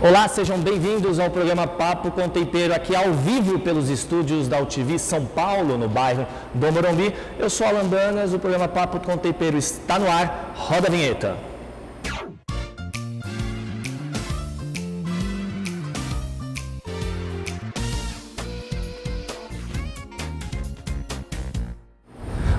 Olá, sejam bem-vindos ao programa Papo com Tempero, aqui ao vivo pelos estúdios da UTV São Paulo, no bairro do Morumbi. Eu sou Alan Banas, o programa Papo com Tempero está no ar. Roda a vinheta.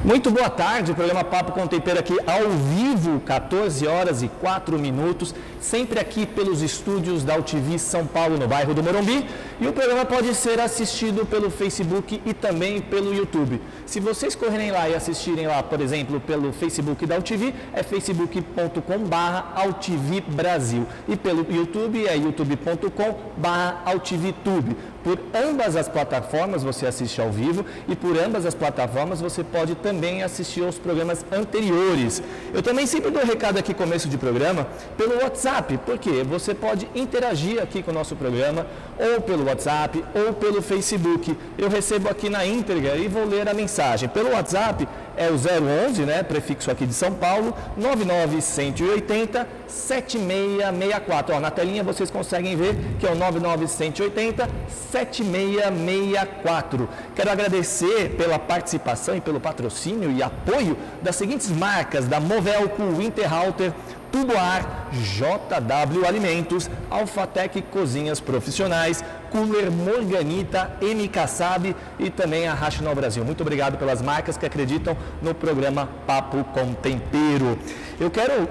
Muito boa tarde, o programa Papo com Tempero aqui ao vivo, 14 horas e 4 minutos, sempre aqui pelos estúdios da UTV São Paulo, no bairro do Morumbi. E o programa pode ser assistido pelo Facebook e também pelo YouTube. Se vocês correrem lá e assistirem lá, por exemplo, pelo Facebook da UTV, é facebook.com/UTV Brasil. E pelo YouTube é youtube.com/UTVTube. Por ambas as plataformas você assiste ao vivo e por ambas as plataformas você pode também assistir aos programas anteriores. Eu também sempre dou recado aqui começo de programa pelo WhatsApp, porque você pode interagir aqui com o nosso programa ou pelo WhatsApp ou pelo Facebook. Eu recebo aqui na íntegra e vou ler a mensagem. Pelo WhatsApp é o 011, né, prefixo aqui de São Paulo, 99180-7664. Ó, na telinha vocês conseguem ver que é o 99180-7664. Quero agradecer pela participação e pelo patrocínio e apoio das seguintes marcas: da Movelco, Winterhalter, Tuboar, JW Alimentos, Alphatec Cozinhas Profissionais, Cooler Morganita, MK Sabe e também a Rational Brasil. Muito obrigado pelas marcas que acreditam no programa Papo com Tempero. Eu quero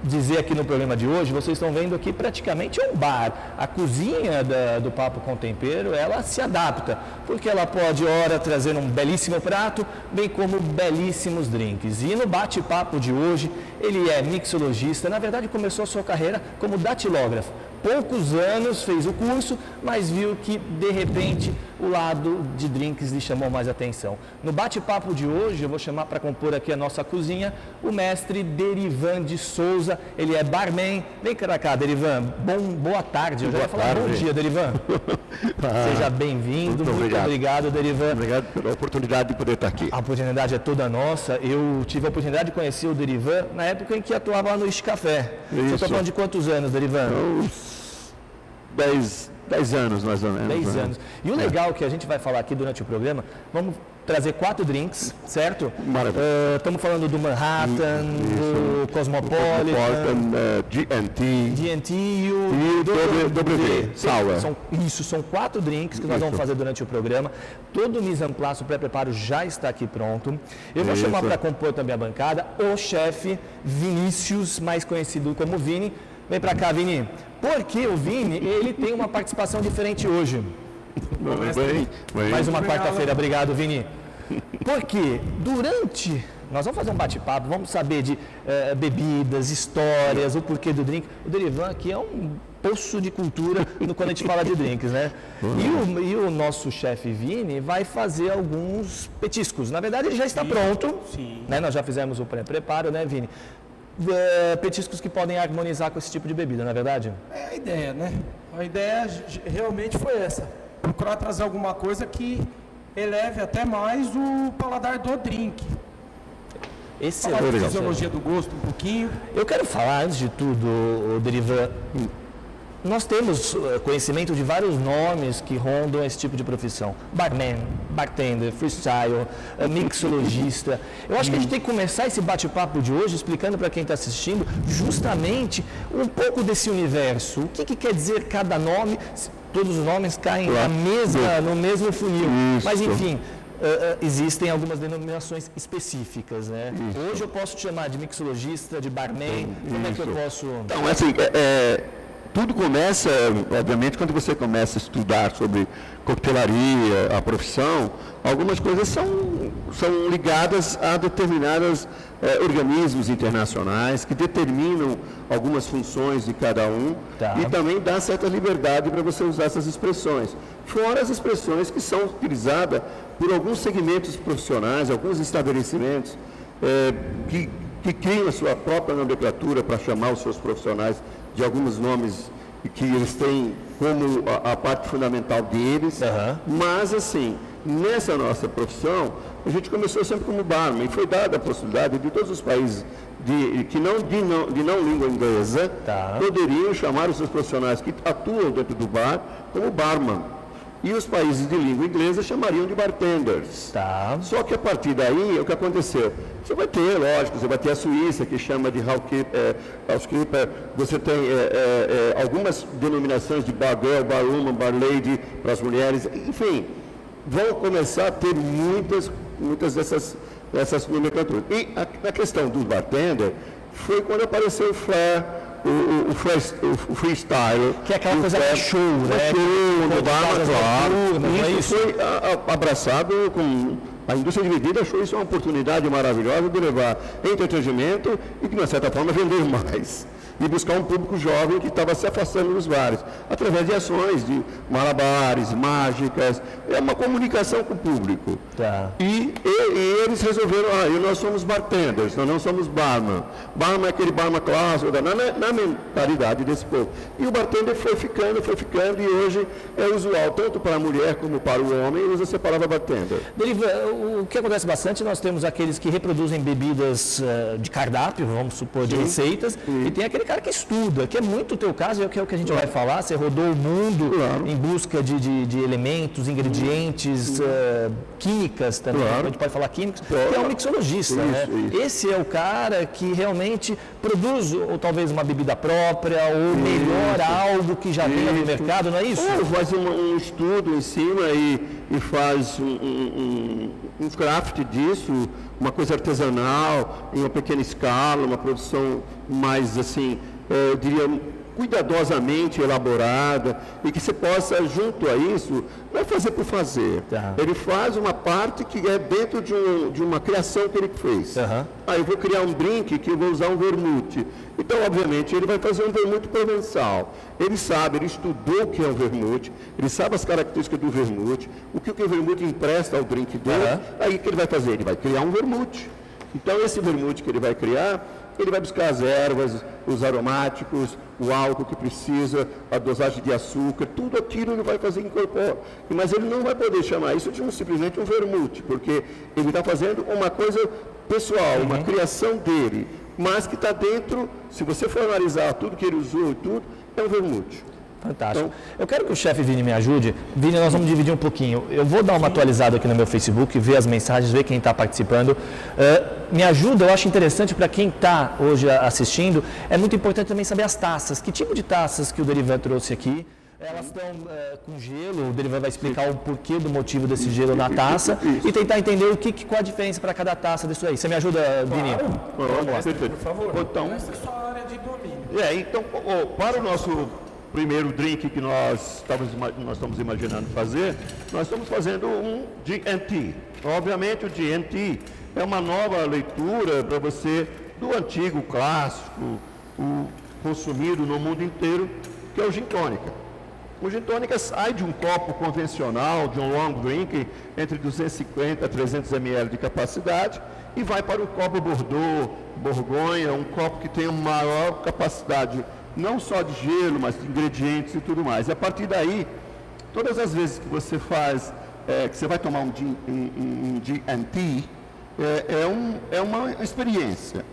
dizer aqui no programa de hoje, vocês estão vendo aqui praticamente um bar. A cozinha do Papo com Tempero, ela se adapta, porque ela pode, ora, trazer um belíssimo prato, bem como belíssimos drinks. E no bate-papo de hoje, ele é mixologista, na verdade começou a sua carreira como datilógrafo. Poucos anos fez o curso, mas viu que, de repente, o lado de drinks lhe chamou mais atenção. No bate-papo de hoje, eu vou chamar para compor aqui a nossa cozinha o mestre Derivan de Souza. Ele é barman. Vem cá, Derivan. Boa tarde. Eu já ia falar bom dia, Derivan. Seja bem-vindo. Muito obrigado, Derivan. Obrigado pela oportunidade de poder estar aqui. A oportunidade é toda nossa. Eu tive a oportunidade de conhecer o Derivan na época em que atuava lá no Ixi Café. Você está falando de quantos anos, Derivan? 10 anos, mais ou menos. 10 anos. E o legal que a gente vai falar aqui durante o programa, vamos trazer 4 drinks, certo? Maravilha. Estamos falando do Manhattan, do Cosmopolitan, GNT e o W. Sour. São 4 drinks que nós vamos fazer durante o programa. Todo o mise en place, o pré-preparo já está aqui pronto. Eu vou chamar para compor também a bancada o chefe Vinícius, mais conhecido como Vini. Vem para cá, Vini. Porque o Vini, ele tem uma participação diferente hoje. Mais uma quarta-feira. Obrigado, Vini. Porque nós vamos fazer um bate-papo, vamos saber de bebidas, histórias, o porquê do drink. O Derivan aqui é um poço de cultura quando a gente fala de drinks, né? E o nosso chefe Vini vai fazer alguns petiscos. Na verdade, ele já está pronto. Sim. Né? Nós já fizemos o pré-preparo, né, Vini? Petiscos que podem harmonizar com esse tipo de bebida, não é verdade? É a ideia, né? A ideia realmente foi essa. Procurar trazer alguma coisa que eleve até mais o paladar do drink. Excelente. Falar de fisiologia do gosto um pouquinho. Eu quero falar, antes de tudo, Derivan, nós temos conhecimento de vários nomes que rondam esse tipo de profissão. Barman, bartender, freestyle, mixologista. Eu acho que a gente tem que começar esse bate-papo de hoje explicando para quem está assistindo justamente um pouco desse universo. O que quer dizer cada nome? Todos os nomes caem no mesmo funil. Isso. Mas, enfim, existem algumas denominações específicas, né? Hoje eu posso te chamar de mixologista, de barman. Como é que eu posso... Então, assim, tudo começa, obviamente, quando você começa a estudar sobre coquetelaria, a profissão, algumas coisas são ligadas a determinados organismos internacionais que determinam algumas funções de cada um e também dá certa liberdade para você usar essas expressões. Fora as expressões que são utilizadas por alguns segmentos profissionais, alguns estabelecimentos que criam a sua própria nomenclatura para chamar os seus profissionais de alguns nomes que eles têm como a parte fundamental deles, mas assim, nessa nossa profissão, a gente começou sempre como barman, e foi dada a possibilidade de todos os países de não língua inglesa poderiam chamar os seus profissionais que atuam dentro do bar como barman. E os países de língua inglesa chamariam de bartenders. Só que a partir daí, o que aconteceu? Você vai ter, lógico, você vai ter a Suíça, que chama de housekeeper, você tem algumas denominações de bar girl, bar woman, bar lady para as mulheres, enfim, vão começar a ter muitas dessas nomenclaturas. E a questão do bartender foi quando apareceu o flair, o freestyle. Que é aquela coisa de show, né? Show, no bar, claro. Isso foi abraçado com... A indústria de bebida achou isso uma oportunidade maravilhosa de levar entretenimento e, de uma certa forma, vender mais. E buscar um público jovem que estava se afastando dos bares, através de ações de malabares, mágicas, é uma comunicação com o público. E eles resolveram, nós somos bartenders, nós não somos barman. Barman é aquele barman clássico, na mentalidade desse povo. E o bartender foi ficando, e hoje é usual, tanto para a mulher como para o homem, usa-se a palavra bartender. O que acontece bastante, nós temos aqueles que reproduzem bebidas de cardápio, vamos supor, de receitas, e tem aquele cara que estuda, que é muito o teu caso, que é o que a gente vai falar, você rodou o mundo em busca de elementos, ingredientes, químicas também, a gente pode falar químicos, que é um mixologista, né? Esse é o cara que realmente produz, ou talvez uma bebida própria, ou melhora algo que já tem no mercado, não é isso? Ou faz um estudo em cima e faz um craft disso, uma coisa artesanal, em uma pequena escala, uma produção mais assim, eu diria, cuidadosamente elaborada, e que você possa, junto a isso, não é fazer por fazer. Ele faz uma parte que é dentro de uma criação que ele fez. Eu vou criar um drink que eu vou usar um vermute. Então, obviamente, ele vai fazer um vermute provençal. Ele sabe, ele estudou o que é o vermute, ele sabe as características do vermute, o que o vermute empresta ao drink dele. Aí o que ele vai fazer? Ele vai criar um vermute. Então, esse vermute que ele vai criar, ele vai buscar as ervas, os aromáticos, o álcool que precisa, a dosagem de açúcar, tudo aquilo ele vai fazer incorporar. Mas ele não vai poder chamar isso de simplesmente um vermute, porque ele está fazendo uma coisa pessoal, uma criação dele, mas que está dentro, se você for analisar tudo que ele usou e tudo, é um vermute. Fantástico. Então, eu quero que o chefe Vini me ajude. Vini, nós vamos dividir um pouquinho. Eu vou dar uma atualizada aqui no meu Facebook, ver as mensagens, ver quem está participando. Me ajuda, eu acho interessante para quem está hoje assistindo, é muito importante também saber as taças. Que tipo de taças que o Derivan trouxe aqui? Elas estão com gelo, o Derivan vai explicar o porquê do motivo desse gelo na taça e tentar entender qual a diferença para cada taça disso aí. Você me ajuda, Vini? Vamos lá. Por favor. Então, essa é a sua área de domínio. Então, para o nosso primeiro drink que nós estamos imaginando fazer, nós estamos fazendo um GNT. Obviamente o GNT é uma nova leitura para você do antigo clássico, o consumido no mundo inteiro, que é o gin tônica. O gin tônica sai de um copo convencional, de um long drink, entre 250 a 300 ml de capacidade, e vai para o copo Bordeaux, Borgonha, um copo que tem uma maior capacidade não só de gelo, mas de ingredientes e tudo mais. E a partir daí, todas as vezes que você faz, que você vai tomar um GNT, é uma experiência.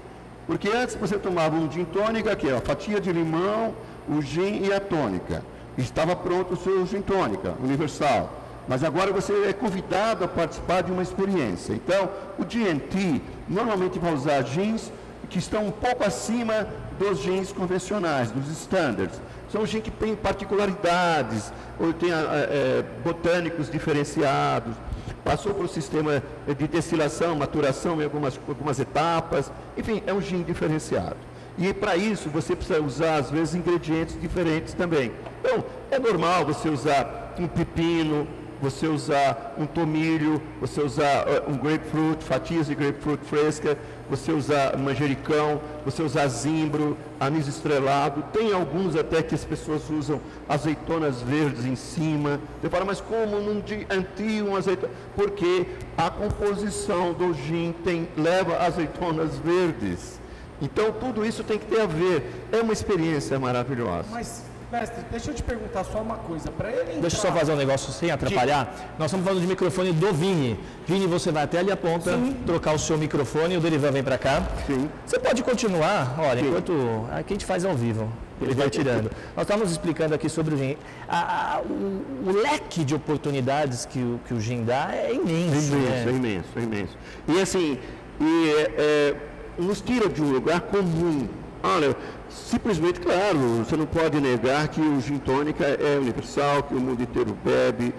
Porque antes você tomava um gin tônica, que é a fatia de limão, o gin e a tônica. Estava pronto o seu gin tônica, universal. Mas agora você é convidado a participar de uma experiência. Então, o GNT normalmente vai usar gins que estão um pouco acima dos gins convencionais, dos standards. São gins que têm particularidades, ou têm botânicos diferenciados, passou por um sistema de destilação, maturação em algumas etapas, enfim, é um gin diferenciado. E para isso você precisa usar, às vezes, ingredientes diferentes também. Então, é normal você usar um pepino, você usar um tomilho, você usar um grapefruit, fatias de grapefruit fresca, você usar manjericão, você usar zimbro, anis estrelado. Tem alguns até que as pessoas usam azeitonas verdes em cima. Você fala, mas como num GNT um azeitona? Porque a composição do gin leva azeitonas verdes. Então tudo isso tem que ter a ver. É uma experiência maravilhosa. Mas Mestre, deixa eu te perguntar só uma coisa. Para ele entrar... Deixa eu só fazer um negócio sem atrapalhar. Nós estamos falando de microfone do Vini. Vini, você vai até ali a ponta, trocar o seu microfone e o Derivan vem para cá. Sim. Você pode continuar, olha, enquanto... Aqui a gente faz ao vivo. Ele vai tirando. Nós estávamos explicando aqui sobre o GIM. O leque de oportunidades que o GIM dá é imenso. É imenso. E assim, nos tira de um lugar comum. Olha, simplesmente, claro, você não pode negar que o gin tônica é universal, que o mundo inteiro bebe,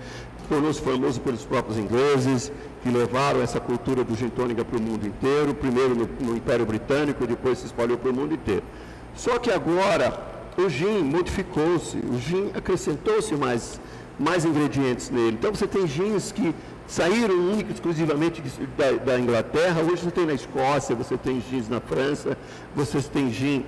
tornou-se famoso pelos próprios ingleses, que levaram essa cultura do gin tônica para o mundo inteiro, primeiro no Império Britânico, depois se espalhou para o mundo inteiro. Só que agora o gin modificou-se, o gin acrescentou-se mais ingredientes nele. Então você tem gins que saíram única e exclusivamente da Inglaterra, hoje você tem na Escócia, você tem gins na França, você tem gin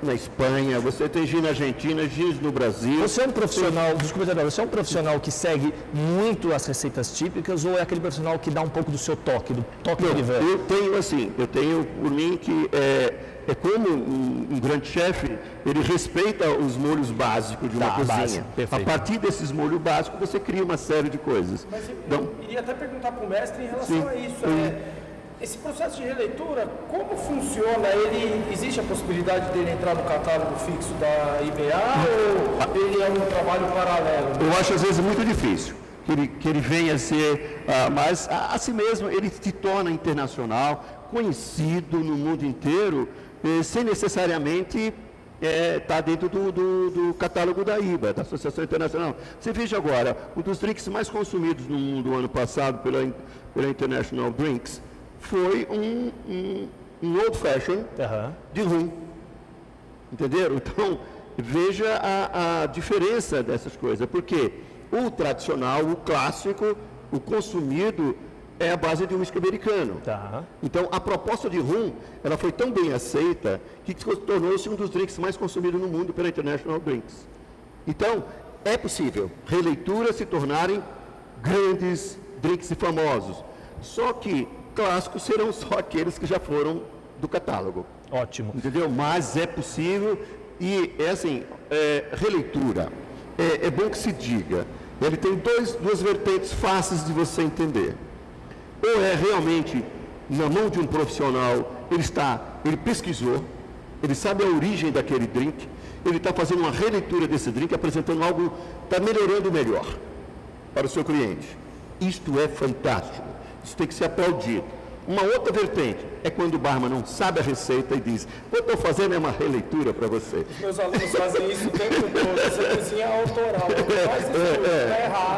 na Espanha, você tem gin na Argentina, gins no Brasil. Você é um profissional, desculpa, você é um profissional que segue muito as receitas típicas ou é aquele profissional que dá um pouco do seu toque, do toque do Derivan? Eu tenho por mim que como um grande chefe, ele respeita os molhos básicos de uma cozinha. A partir desses molhos básicos, você cria uma série de coisas. Mas eu iria até perguntar para o mestre em relação a isso. Esse processo de releitura, como funciona? Existe a possibilidade dele entrar no catálogo fixo da IBA ou ele é um trabalho paralelo? Eu acho às vezes muito difícil que ele venha a ser, mas assim mesmo ele se torna internacional, conhecido no mundo inteiro, sem necessariamente estar dentro do catálogo da IBA, da Associação Internacional. Você veja agora, um dos drinks mais consumidos no mundo ano passado pela International Drinks foi um Old Fashion de rum. Entenderam? Então, veja a diferença dessas coisas, porque o tradicional, o clássico, o consumido é a base de um whisky americano. Então, a proposta de rum, ela foi tão bem aceita que tornou-se um dos drinks mais consumidos no mundo pela International Drinks. Então, é possível releituras se tornarem grandes drinks e famosos. Só que clássicos serão só aqueles que já foram do catálogo. Ótimo. Entendeu? Mas é possível e releitura. É bom que se diga. Ele tem duas vertentes fáceis de você entender. Ou é realmente na mão de um profissional, ele pesquisou, ele sabe a origem daquele drink, ele está fazendo uma releitura desse drink, apresentando algo, está melhorando o melhor para o seu cliente. Isto é fantástico, isso tem que ser aplaudido. Uma outra vertente é quando o barman não sabe a receita e diz, o que eu estou fazendo é uma releitura para você. Meus alunos fazem isso o tempo todo, essa cozinha é autoral.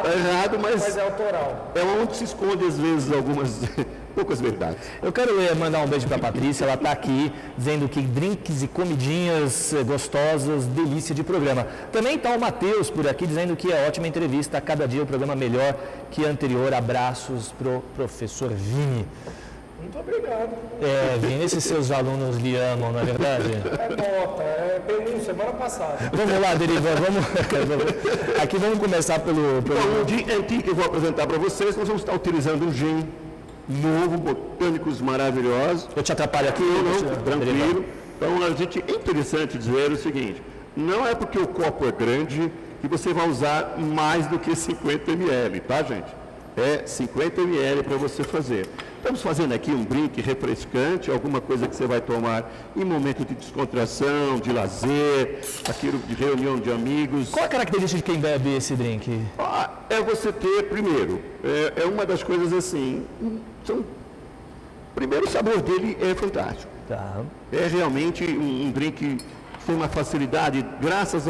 É errado, mas é autoral. É onde se esconde às vezes algumas poucas verdades. Eu quero mandar um beijo para a Patrícia, ela está aqui dizendo que drinks e comidinhas gostosas, delícia de programa. Também está o Matheus por aqui dizendo que é ótima entrevista, cada dia o programa melhor que anterior. Abraços pro professor Vini. Muito obrigado. Vini, esses seus alunos lhe amam, não é verdade? Nota, P1, semana passada. Vamos lá, Derivan, aqui vamos começar pelo... Então, o gin antigo que eu vou apresentar para vocês, nós vamos estar utilizando um gin novo, botânicos maravilhosos. Eu te atrapalho aqui? Não, tranquilo. Então, é interessante dizer o seguinte, não é porque o copo é grande que você vai usar mais do que 50 ml, tá, gente? É 50 ml para você fazer. Estamos fazendo aqui um drink refrescante, alguma coisa que você vai tomar em momento de descontração, de lazer, aquilo de reunião de amigos. Qual a característica de quem bebe esse drink? É você ter, primeiro, é uma das coisas assim, primeiro o sabor dele é fantástico. Tá. É realmente um drink que tem uma facilidade, graças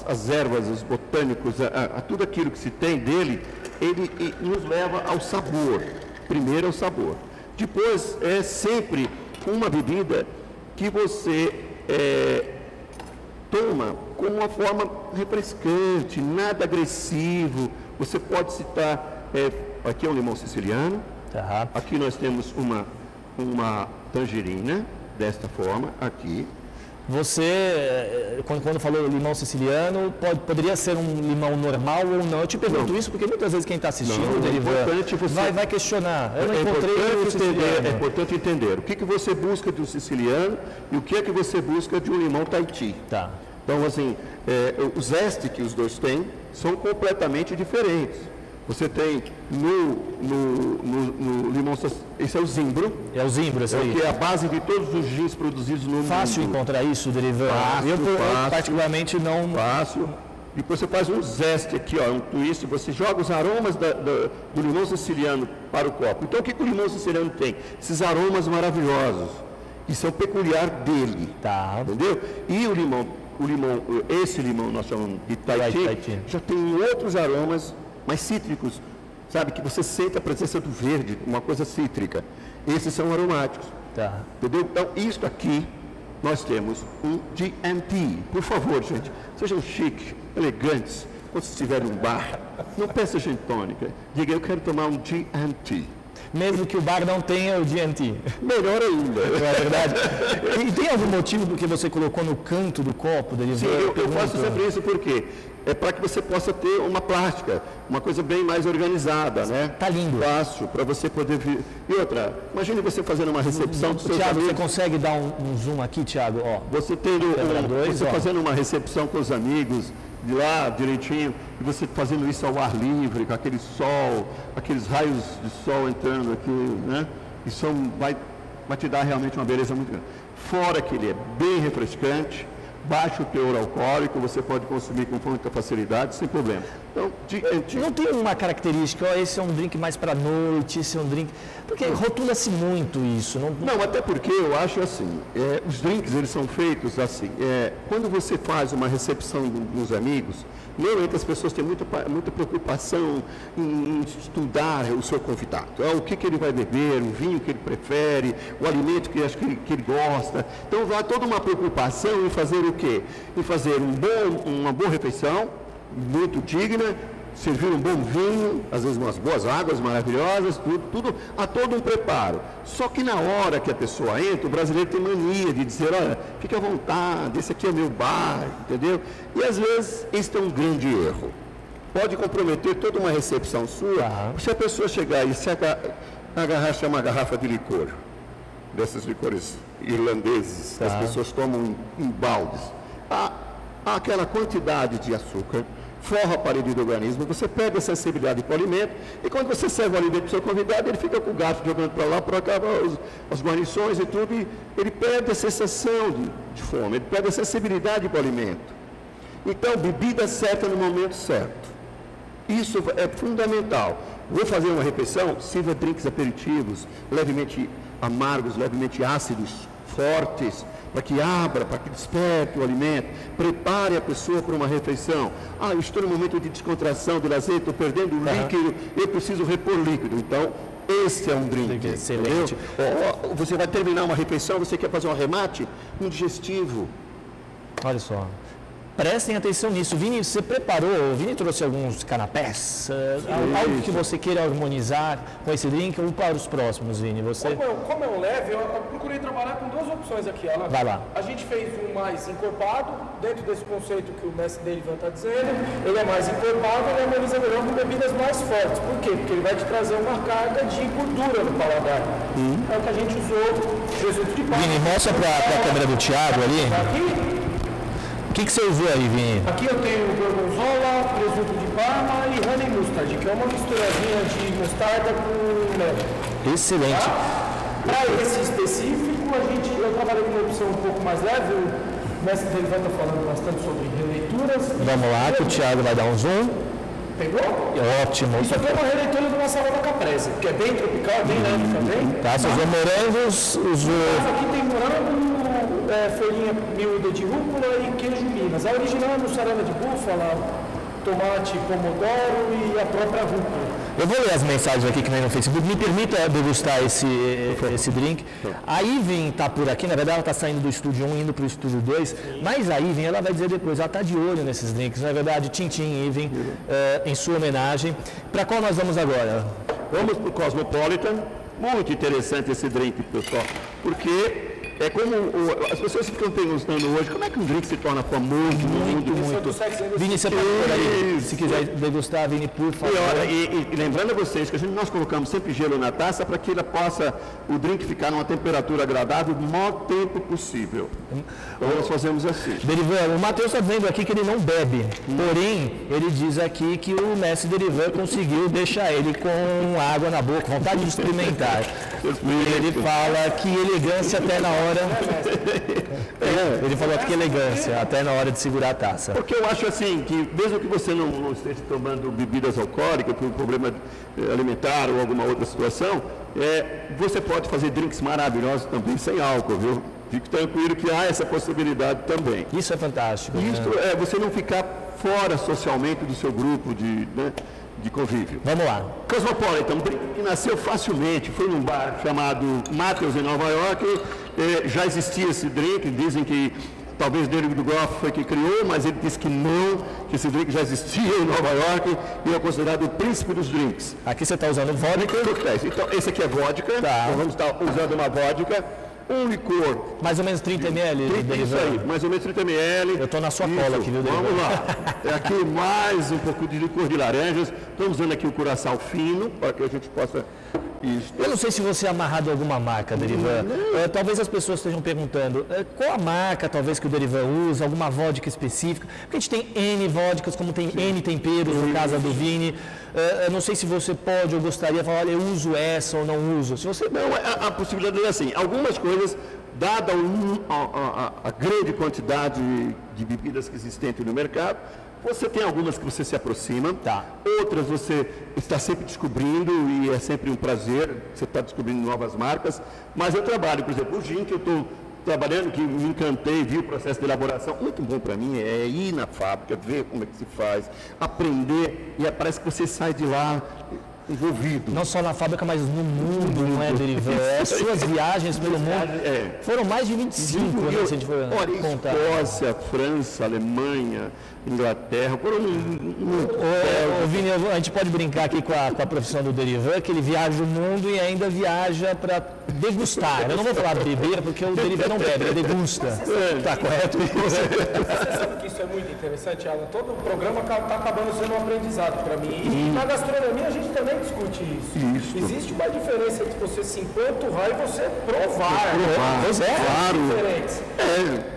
às ervas, os botânicos, a tudo aquilo que se tem dele, ele nos leva ao sabor. Primeiro é o sabor. Depois é sempre uma bebida que você toma com uma forma refrescante, nada agressivo. Você pode citar, aqui é um limão siciliano, aqui nós temos uma tangerina, desta forma, aqui. Você, quando falou limão siciliano, poderia ser um limão normal ou não? Eu te pergunto isso porque muitas vezes quem está assistindo, Derivan, vai questionar. Eu não encontrei o siciliano. É importante entender o que você busca de um siciliano e o que é que você busca de um limão Tahiti. Tá. Então, assim, os zestes que os dois têm são completamente diferentes. Você tem no limão, esse é o zimbro. É o zimbro, esse aí. Que é a base de todos os gins produzidos no mundo. Fácil encontrar isso, Derivan? Eu particularmente não... Fácil. Depois você faz um zeste aqui, ó, um twist, você joga os aromas do limão siciliano para o copo. Então, o que o limão siciliano tem? Esses aromas maravilhosos, que são peculiar dele. Tá. Entendeu? E esse limão nós chamamos de Tahiti, já tem outros aromas mais cítricos, sabe? Que você sente a presença do verde, uma coisa cítrica. Esses são aromáticos. Tá. Entendeu? Então, isto aqui, nós temos um GNT. Por favor, gente, sejam chiques, elegantes. Quando você estiver num bar, não peça gin tônica. Diga, eu quero tomar um GNT. Mesmo que o bar não tenha o GNT. Melhor ainda. Não é verdade? E tem algum motivo do que você colocou no canto do copo? Sim, eu faço sempre isso porque é para que você possa ter uma plástica, uma coisa bem mais organizada, né? Tá lindo. Fácil, para você poder vir. E outra, imagine você fazendo uma recepção do seu Tiago, você consegue dar um zoom aqui, Tiago? Ó, você tendo você fazendo uma recepção com os amigos, de lá direitinho, e você fazendo isso ao ar livre, com aquele sol, aqueles raios de sol entrando aqui, né? Isso vai te dar realmente uma beleza muito grande. Fora que ele é bem refrescante, baixo teor alcoólico, você pode consumir com muita facilidade, sem problema. Então, não tem uma característica, ó, esse é um drink mais para noite, esse é um drink... Porque rotula-se muito isso. Não, até porque eu acho assim, os drinks eles são feitos assim, quando você faz uma recepção dos amigos, normalmente as pessoas têm muita preocupação em estudar o seu convidado. O que ele vai beber, o vinho que ele prefere, o alimento que ele gosta. Então, há toda uma preocupação em fazer o quê? Em fazer uma boa refeição, muito digna, servir um bom vinho, às vezes umas boas águas maravilhosas, tudo, há todo um preparo. Só que na hora que a pessoa entra, o brasileiro tem mania de dizer, olha, fique à vontade, esse aqui é meu bar, entendeu? E às vezes este é um grande erro. Pode comprometer toda uma recepção sua, se a pessoa chegar e se agarrar uma garrafa de licor, desses licores irlandeses, que as pessoas tomam em baldes, há aquela quantidade de açúcar, forra a parede do organismo, você perde a sensibilidade para o alimento, e quando você serve o alimento para o seu convidado, ele fica com o garfo jogando para lá, para cá, as guarnições e tudo, e ele perde a sensação de fome, ele perde a sensibilidade para o alimento. Então, bebida certa no momento certo. Isso é fundamental. Vou fazer uma refeição, sirva drinks aperitivos, levemente amargos, levemente ácidos, fortes, para que abra, para que desperte o alimento, prepare a pessoa para uma refeição. Eu estou no momento de descontração, de lazer, estou perdendo o líquido, eu preciso repor líquido. Então, esse é um drink. Excelente. Você vai terminar uma refeição, você quer fazer um arremate? Um digestivo. Olha só. Prestem atenção nisso. Vini, você preparou, o Vini trouxe alguns canapés, algo que você queira harmonizar com esse drink ou para os próximos, Vini? Como é um leve, eu procurei trabalhar com duas opções aqui, Alan. Vai lá. A gente fez um mais encorpado, dentro desse conceito que o mestre Derivan está dizendo, ele é mais encorpado, ele harmoniza melhor com bebidas mais fortes. Por quê? Porque ele vai te trazer uma carga de gordura no paladar. É o que a gente usou, presunto de palma. Vini, mostra para a câmera do Thiago ali. Aqui? O que você usou aí, Vini? Aqui eu tenho gorgonzola, presunto de parma e honey mustard, que é uma misturazinha de mostarda com mel. Excelente. Para esse específico, eu trabalhei com uma opção um pouco mais leve. O mestre Derivan está falando bastante sobre releituras. Vamos lá, que o Thiago vai dar um zoom. Pegou? Ótimo. Isso aqui é uma releitura de uma salada caprese, que é bem tropical, bem leve também. Tá, você usou morangos, Aqui tem morango, folhinha miúda de rúcula e queijo Minas. A original é mussarela de búfala, tomate, pomodoro e a própria rúcula. Eu vou ler as mensagens aqui que vem no Facebook. Me permita degustar esse drink. A Iven está por aqui, na verdade ela está saindo do estúdio 1 indo para o estúdio 2, mas a Iven ela vai dizer depois, ela está de olho nesses drinks, na verdade, Tintim Iven, em sua homenagem. Para qual nós vamos agora? Vamos para o Cosmopolitan. Muito interessante esse drink, pessoal, porque é como as pessoas ficam perguntando hoje, como é que um drink se torna famoso no mundo? Muito. Vini, você pode por aí, se quiser degustar, Vini, por favor. E lembrando a vocês que nós colocamos sempre gelo na taça para que ela possa, o drink ficar numa temperatura agradável o maior tempo possível. Então nós fazemos assim. Derivan, o Matheus está dizendo aqui que ele não bebe, porém, ele diz aqui que o mestre Derivan conseguiu deixar ele com água na boca, vontade de experimentar. Ele fala que elegância até na hora. Ele falou que elegância até na hora de segurar a taça. Porque eu acho assim, que mesmo que você não esteja tomando bebidas alcoólicas por um problema alimentar ou alguma outra situação, você pode fazer drinks maravilhosos também sem álcool, viu? Fique tranquilo que há essa possibilidade também. Isso é fantástico. Isso é você não ficar fora socialmente do seu grupo de convívio. Vamos lá. Cosmopolitan, que nasceu facilmente, foi num bar chamado Matheus, em Nova York. Já existia esse drink, dizem que talvez David Groff foi que criou, mas ele disse que não, que esse drink já existia em Nova York e é considerado o príncipe dos drinks. Aqui você está usando vodka. Então, esse aqui é vodka, tá. Nós vamos estar usando uma vodka. Um licor. Mais ou menos 30 ml? Isso aí, mais ou menos 30 ml. Eu estou na sua cola aqui, viu, Derivan? Vamos lá. Aqui mais um pouco de licor de laranjas. Estamos usando aqui o curaçao fino, para que a gente possa... Isso. Eu não sei se você é amarrado a alguma marca, Derivan. Talvez as pessoas estejam perguntando qual a marca, talvez, que o Derivan usa, alguma vodka específica. Porque a gente tem N vodkas, como tem N temperos, no caso do Vini. Eu não sei se você pode ou gostaria de falar, olha, eu uso essa ou não uso. Se você... Não, a possibilidade é assim, algumas coisas, dada a grande quantidade de bebidas que existem no mercado, você tem algumas que você se aproxima, outras você está sempre descobrindo e é sempre um prazer, você está descobrindo novas marcas, mas eu trabalho, por exemplo, o gin que eu estou trabalhando, que me encantei, vi o processo de elaboração, muito bom para mim é ir na fábrica, ver como é que se faz, aprender, e parece que você sai de lá envolvido. Não só na fábrica, mas no mundo, não é, Derivan? As suas viagens pelo mundo foram mais de 25, né, se a gente for contar. Escócia, França, Alemanha, Inglaterra, foram Vini, a gente pode brincar aqui com a profissão do Derivan, que ele viaja o mundo e ainda viaja para degustar. Eu não vou falar beber, porque o Derivan não bebe, ele degusta. Está correto? Você sabe que isso é muito interessante, Alan? Todo o programa está acabando sendo um aprendizado para mim. E na gastronomia a gente também discute isso. Existe uma diferença entre você se empanturrar e você provar. Claro. Diferentes.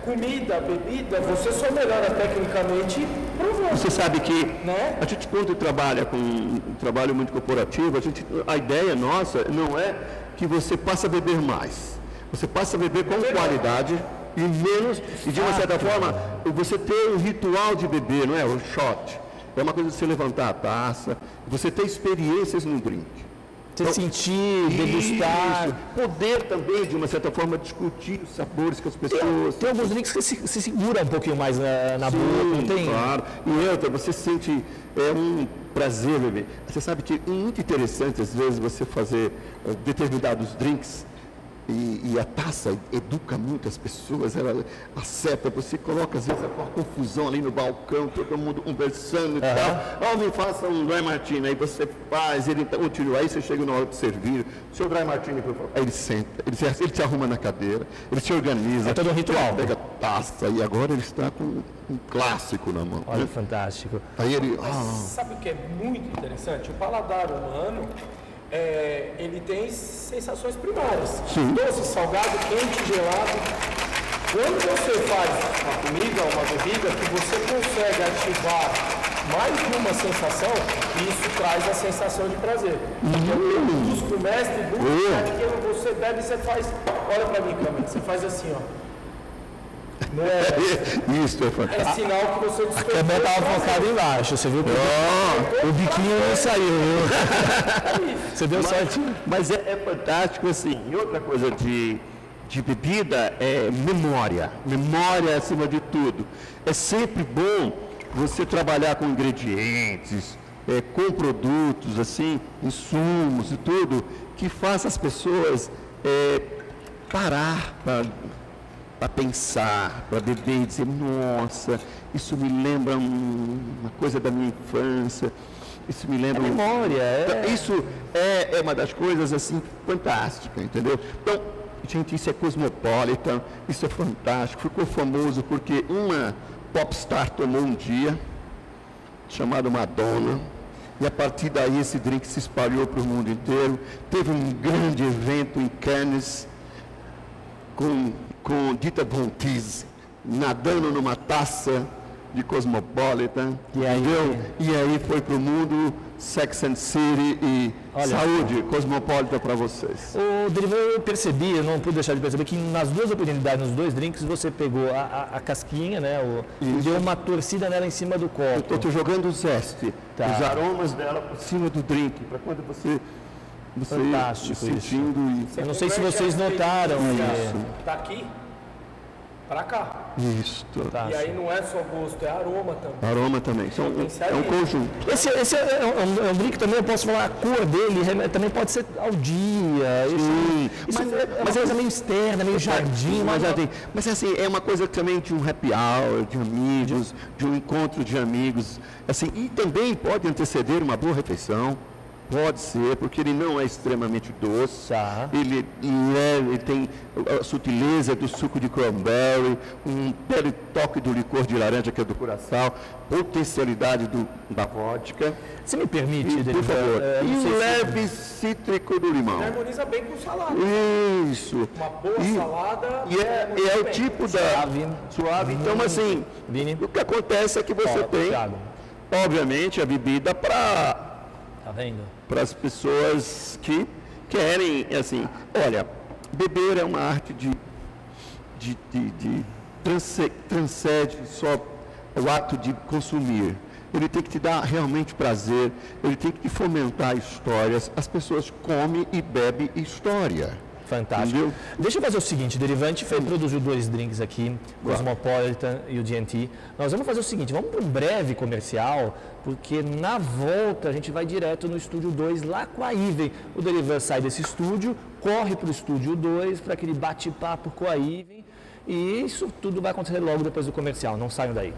Comida, bebida, você só melhora tecnicamente provando. Você sabe que a gente, quando trabalha com um trabalho muito corporativo, a ideia nossa não é que você passe a beber mais. Você passa a beber com qualidade e menos, e de uma certa forma, você ter um ritual de beber, não é? O shot. É uma coisa de você levantar a taça, você ter experiências no drink. Você sentir, degustar. Poder também, de uma certa forma, discutir os sabores com as pessoas. Tem alguns drinks que se segura um pouquinho mais na boca, não tem? Claro. E outra, você sente um prazer beber. Você sabe que é muito interessante, às vezes, você fazer determinados drinks e a taça educa muito as pessoas, ela acerta, você coloca às vezes uma confusão ali no balcão, todo mundo conversando e tal. Me faça um dry martini, aí você faz, ele tirou, aí você chega na hora de servir, seu dry martini, aí ele senta, ele te arruma na cadeira, ele te organiza. É todo um ritual. Pega a taça e agora ele está com um clássico na mão. Olha, fantástico. Aí ele... Sabe o que é muito interessante? O paladar humano... ele tem sensações primárias. Doce, salgado, quente, gelado. Quando você faz uma comida, uma bebida, que você consegue ativar mais de uma sensação, isso traz a sensação de prazer. Eu busco o mestre, que você bebe e você faz... Olha para mim, câmera, você faz assim, ó. Isso é fantástico. É sinal que você A câmera estava focada embaixo, você viu? O biquinho não saiu, viu? Você deu certinho. Mas é fantástico, assim. E outra coisa de bebida é memória. Memória acima de tudo. É sempre bom você trabalhar com ingredientes, com produtos, assim, insumos e tudo, que faça as pessoas parar para pensar, para beber e dizer, nossa, isso me lembra uma coisa da minha infância, isso me lembra... memória, Isso é uma das coisas, assim, fantásticas, entendeu? Então, Gente, isso é Cosmopolitan, isso é fantástico. Ficou famoso porque uma popstar tomou um dia, chamada Madonna, e a partir daí esse drink se espalhou para o mundo inteiro. Teve um grande evento em Cannes, com Dita Von Teese nadando numa taça de Cosmopolitan, e aí foi para o mundo Sex and City e saúde, Cosmopolitan para vocês. O Derivan, eu percebi, eu não pude deixar de perceber que nas duas oportunidades, nos dois drinks, você pegou a casquinha, né, e deu uma torcida nela em cima do copo. Eu estou jogando o zeste, os aromas dela por cima do drink, para quando você fantástico sentindo isso. Eu não sei se vocês notaram isso. Tá aqui para cá. Isso. E aí não é só gosto, é aroma também. Aroma também. É um conjunto. Esse é um drink também, eu posso falar, a cor dele também pode ser ao dia. Sim. Mas é meio externa, meio jardim. Mas assim, é uma coisa também de um happy hour, de amigos, de um encontro de amigos. Assim, e também pode anteceder uma boa refeição. Pode ser, porque ele não é extremamente doce, ele tem a sutileza do suco de cranberry, um belo toque do licor de laranja, que é do Curaçao, potencialidade da vodka. Você me permite, por favor, e o leve cítrico do limão. Harmoniza bem com salada. Isso. Uma boa salada. E é o tipo da... Suave. Então, assim, o que acontece é que você tem, obviamente, a bebida para... Tá vendo? Para as pessoas que querem, assim, olha, beber é uma arte transcende só o ato de consumir. Ele tem que te dar realmente prazer, ele tem que te fomentar histórias. As pessoas comem e bebem história. Fantástico. Entendeu? Deixa eu fazer o seguinte, Derivante produziu dois drinks aqui, Cosmopolitan e o GNT. Nós vamos fazer o seguinte, vamos para um breve comercial, porque na volta a gente vai direto no estúdio 2, lá com a Iven. O Derivan sai desse estúdio, corre para o estúdio 2, para aquele bate-papo com a Iven, e isso tudo vai acontecer logo depois do comercial, não saiam daí.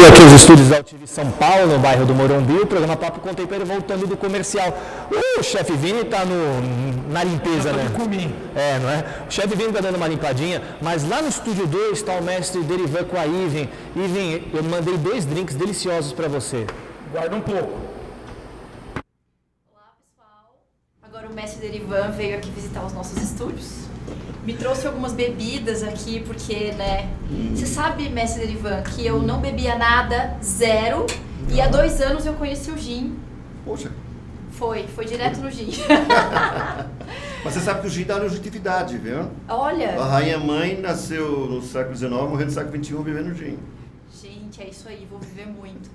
Voltando aqui aos estúdios da UTV São Paulo, no bairro do Morumbi, o programa Papo com Tempero voltando do comercial. O chefe Vini está na limpeza, né? Não é? O chefe Vini está dando uma limpadinha, mas lá no estúdio 2 está o mestre Derivan com a Iven. Iven, eu mandei 2 drinks deliciosos para você. Guarda um pouco. Olá, pessoal. Agora o mestre Derivan veio aqui visitar os nossos estúdios. Me trouxe algumas bebidas aqui, porque, né? Você sabe, mestre Derivan, que eu não bebia nada, zero. E há 2 anos eu conheci o gin. Poxa. Foi direto no gin. Mas você sabe que o gin dá longevidade, viu? Olha. A rainha mãe nasceu no século XIX, morreu no século XXI bebendo gin. Gente, é isso aí, vou viver muito.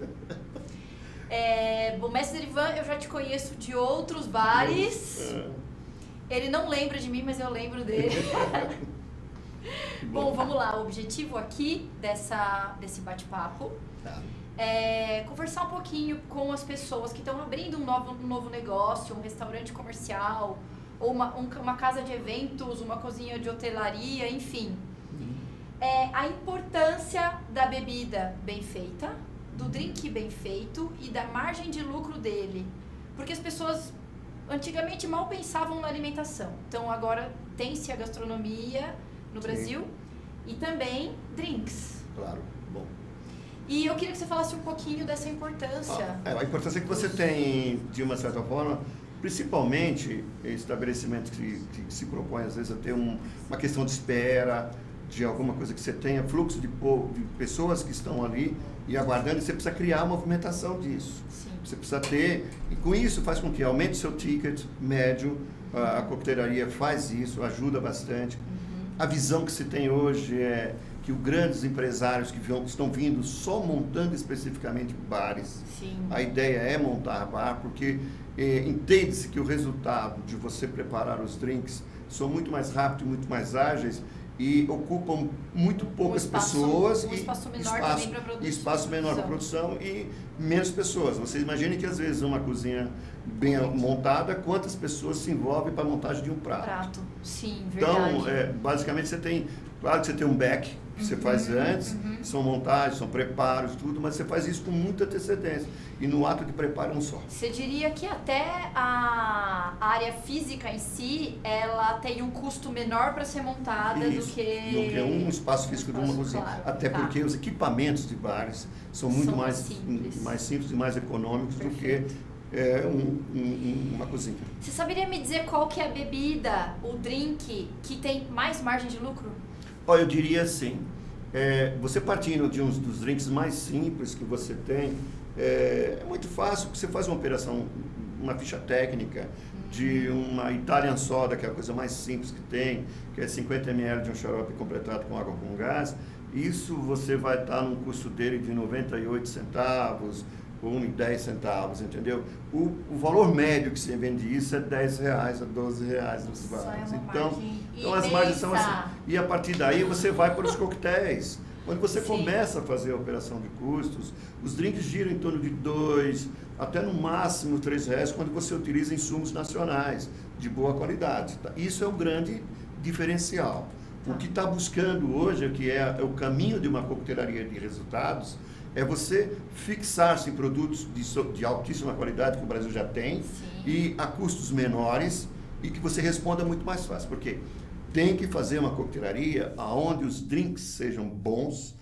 Bom, mestre Derivan, eu já te conheço de outros bares. Ele não lembra de mim, mas eu lembro dele. Bom, vamos lá. O objetivo aqui desse bate-papo é conversar um pouquinho com as pessoas que estão abrindo um novo negócio, um restaurante comercial, ou uma casa de eventos, uma cozinha de hotelaria, enfim. A importância da bebida bem feita, do drink bem feito e da margem de lucro dele. Porque as pessoas antigamente mal pensavam na alimentação. Então agora tem-se a gastronomia no Brasil e também drinks. Claro, bom. E eu queria que você falasse um pouquinho dessa importância. A importância que você tem, de uma certa forma, principalmente estabelecimentos que se propõem às vezes a ter uma questão de espera, de alguma coisa que você tenha fluxo de pessoas que estão ali e aguardando, e você precisa criar a movimentação disso. Sim. Você precisa ter, e com isso faz com que aumente seu ticket médio, a coquetelaria faz isso, ajuda bastante. A visão que se tem hoje é que os grandes empresários que estão vindo só montando especificamente bares. Sim. A ideia é montar bar, porque entende-se que o resultado de você preparar os drinks são muito mais rápidos, muito mais ágeis, e ocupam muito poucas pessoas e espaço menor para produção e menos pessoas. Vocês imaginem que às vezes uma cozinha bem montada, quantas pessoas se envolvem para a montagem de um prato. Sim, verdade. Então, basicamente você tem, claro que você tem um back que você faz antes, são montagens, são preparos, tudo, mas você faz isso com muita antecedência. E no ato de preparo um só. Você diria que até a área física em si, ela tem um custo menor para ser montada do que um espaço físico de uma cozinha. Claro. Até porque os equipamentos de bares são muito mais simples e mais econômicos do que uma cozinha. Você saberia me dizer qual que é a bebida, o drink, que tem mais margem de lucro? Eu diria assim, você partindo de dos drinks mais simples que você tem, é muito fácil, porque você faz uma operação, uma ficha técnica de uma Italian Soda, que é a coisa mais simples que tem, que é 50 ml de um xarope completado com água com gás. Isso você vai estar num custo dele de 98 centavos, ou 10 centavos, entendeu? O valor médio que você vende isso é R$10 a R$12 nos bares. Então as margens são assim. E a partir daí você vai para os coquetéis. Quando você começa a fazer a operação de custos, os drinks giram em torno de R$2, até no máximo R$3, quando você utiliza insumos nacionais, de boa qualidade. Tá? Isso é o grande diferencial. O que está buscando hoje, que é o caminho de uma coquetelaria de resultados, é você fixar-se em produtos de altíssima qualidade, que o Brasil já tem, e a custos menores, e que você responda muito mais fácil. Porque tem que fazer uma coquetelaria onde os drinks sejam bons,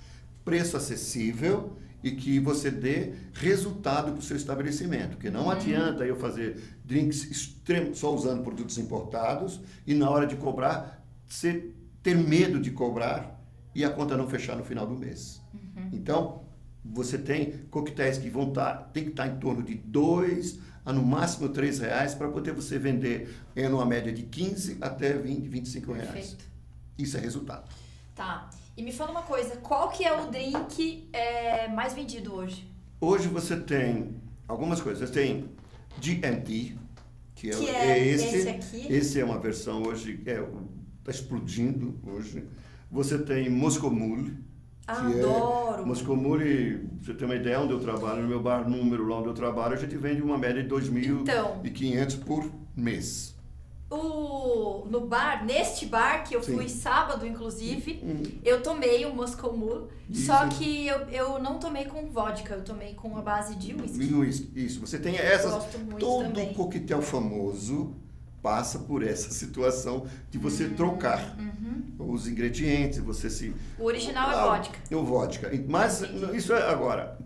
preço acessível e que você dê resultado para o seu estabelecimento. Porque não adianta eu fazer drinks só usando produtos importados e na hora de cobrar, você ter medo de cobrar e a conta não fechar no final do mês. Então, você tem coquetéis que tem que estar em torno de R$2 a no máximo R$3 para poder você vender numa média de 15 até 20, 25 reais. Perfeito. Isso é resultado. Tá. E me fala uma coisa, qual que é o drink mais vendido hoje? Hoje você tem algumas coisas. Você tem GMT, que é esse aqui. Esse é uma versão hoje, está explodindo hoje. Você tem Moscow Mule. Adoro! Moscow Mule, você tem uma ideia, onde eu trabalho, no meu bar número lá onde eu trabalho, a gente vende uma média de 2.500 por mês. no bar, neste bar, que eu fui sábado, inclusive, eu tomei o Moscow Mule, só que eu não tomei com vodka, eu tomei com a base de whisky. Isso, você tem essas... Gosto muito todo também. coquetel famoso passa por essa situação de você trocar os ingredientes, você se... O original é vodka. O vodka. Mas isso é agora,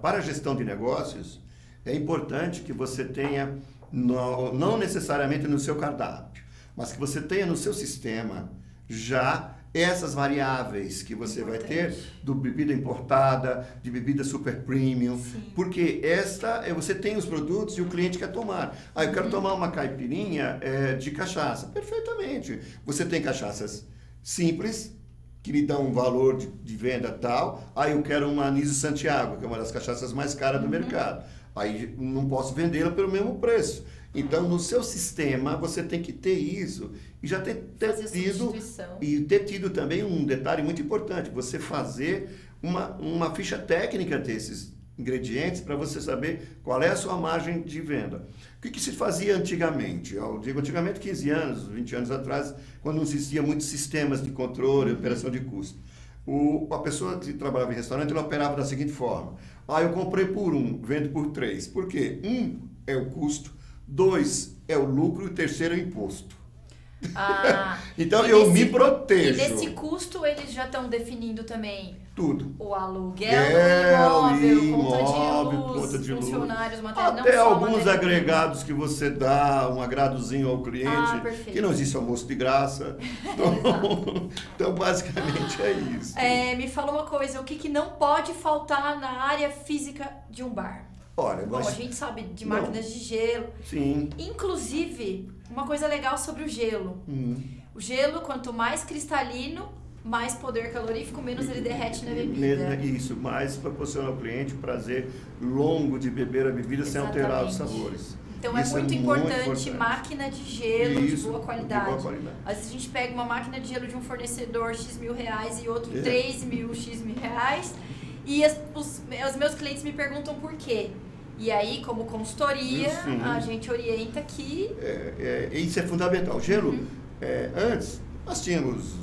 para a gestão de negócios, é importante que você tenha, não necessariamente no seu cardápio, mas que você tenha no seu sistema já essas variáveis que você vai ter do bebida importada, de bebida super premium, porque você tem os produtos e o cliente quer tomar. Eu quero tomar uma caipirinha de cachaça. Perfeitamente. Você tem cachaças simples, que lhe dão um valor de venda tal. Eu quero uma Anísio Santiago, que é uma das cachaças mais caras do mercado. Aí não posso vendê-la pelo mesmo preço. Então, no seu sistema, você tem que ter isso e já ter tido também um detalhe muito importante, você fazer uma ficha técnica desses ingredientes para você saber qual é a sua margem de venda. O que se fazia antigamente? Eu digo antigamente, 15 anos, 20 anos atrás, quando não existia muitos sistemas de controle e operação de custo. A pessoa que trabalhava em restaurante, ela operava da seguinte forma. Eu comprei por 1, vendo por 3. Por quê? 1 é o custo, 2 é o lucro e o terceiro é o imposto. Então eu me protejo. E desse custo eles já estão definindo também tudo. O aluguel do imóvel, conta de luz, funcionários, materiais, até alguns agregados que você dá, um agradozinho ao cliente, que não existe almoço de graça. Então basicamente é isso. Me fala uma coisa, o que não pode faltar na área física de um bar? Olha, a gente sabe de máquinas de gelo. Sim. Inclusive, uma coisa legal sobre o gelo. O gelo, quanto mais cristalino, mais poder calorífico, menos ele derrete na bebida. Isso, mais proporciona ao cliente prazer longo de beber a bebida sem alterar os sabores. Então é muito importante máquina de gelo de boa qualidade. Às vezes a gente pega uma máquina de gelo de um fornecedor X mil reais e outro 3 mil X mil reais. E os meus clientes me perguntam por quê. E aí, como consultoria, a gente orienta que... Isso é fundamental. O gelo, antes, nós tínhamos...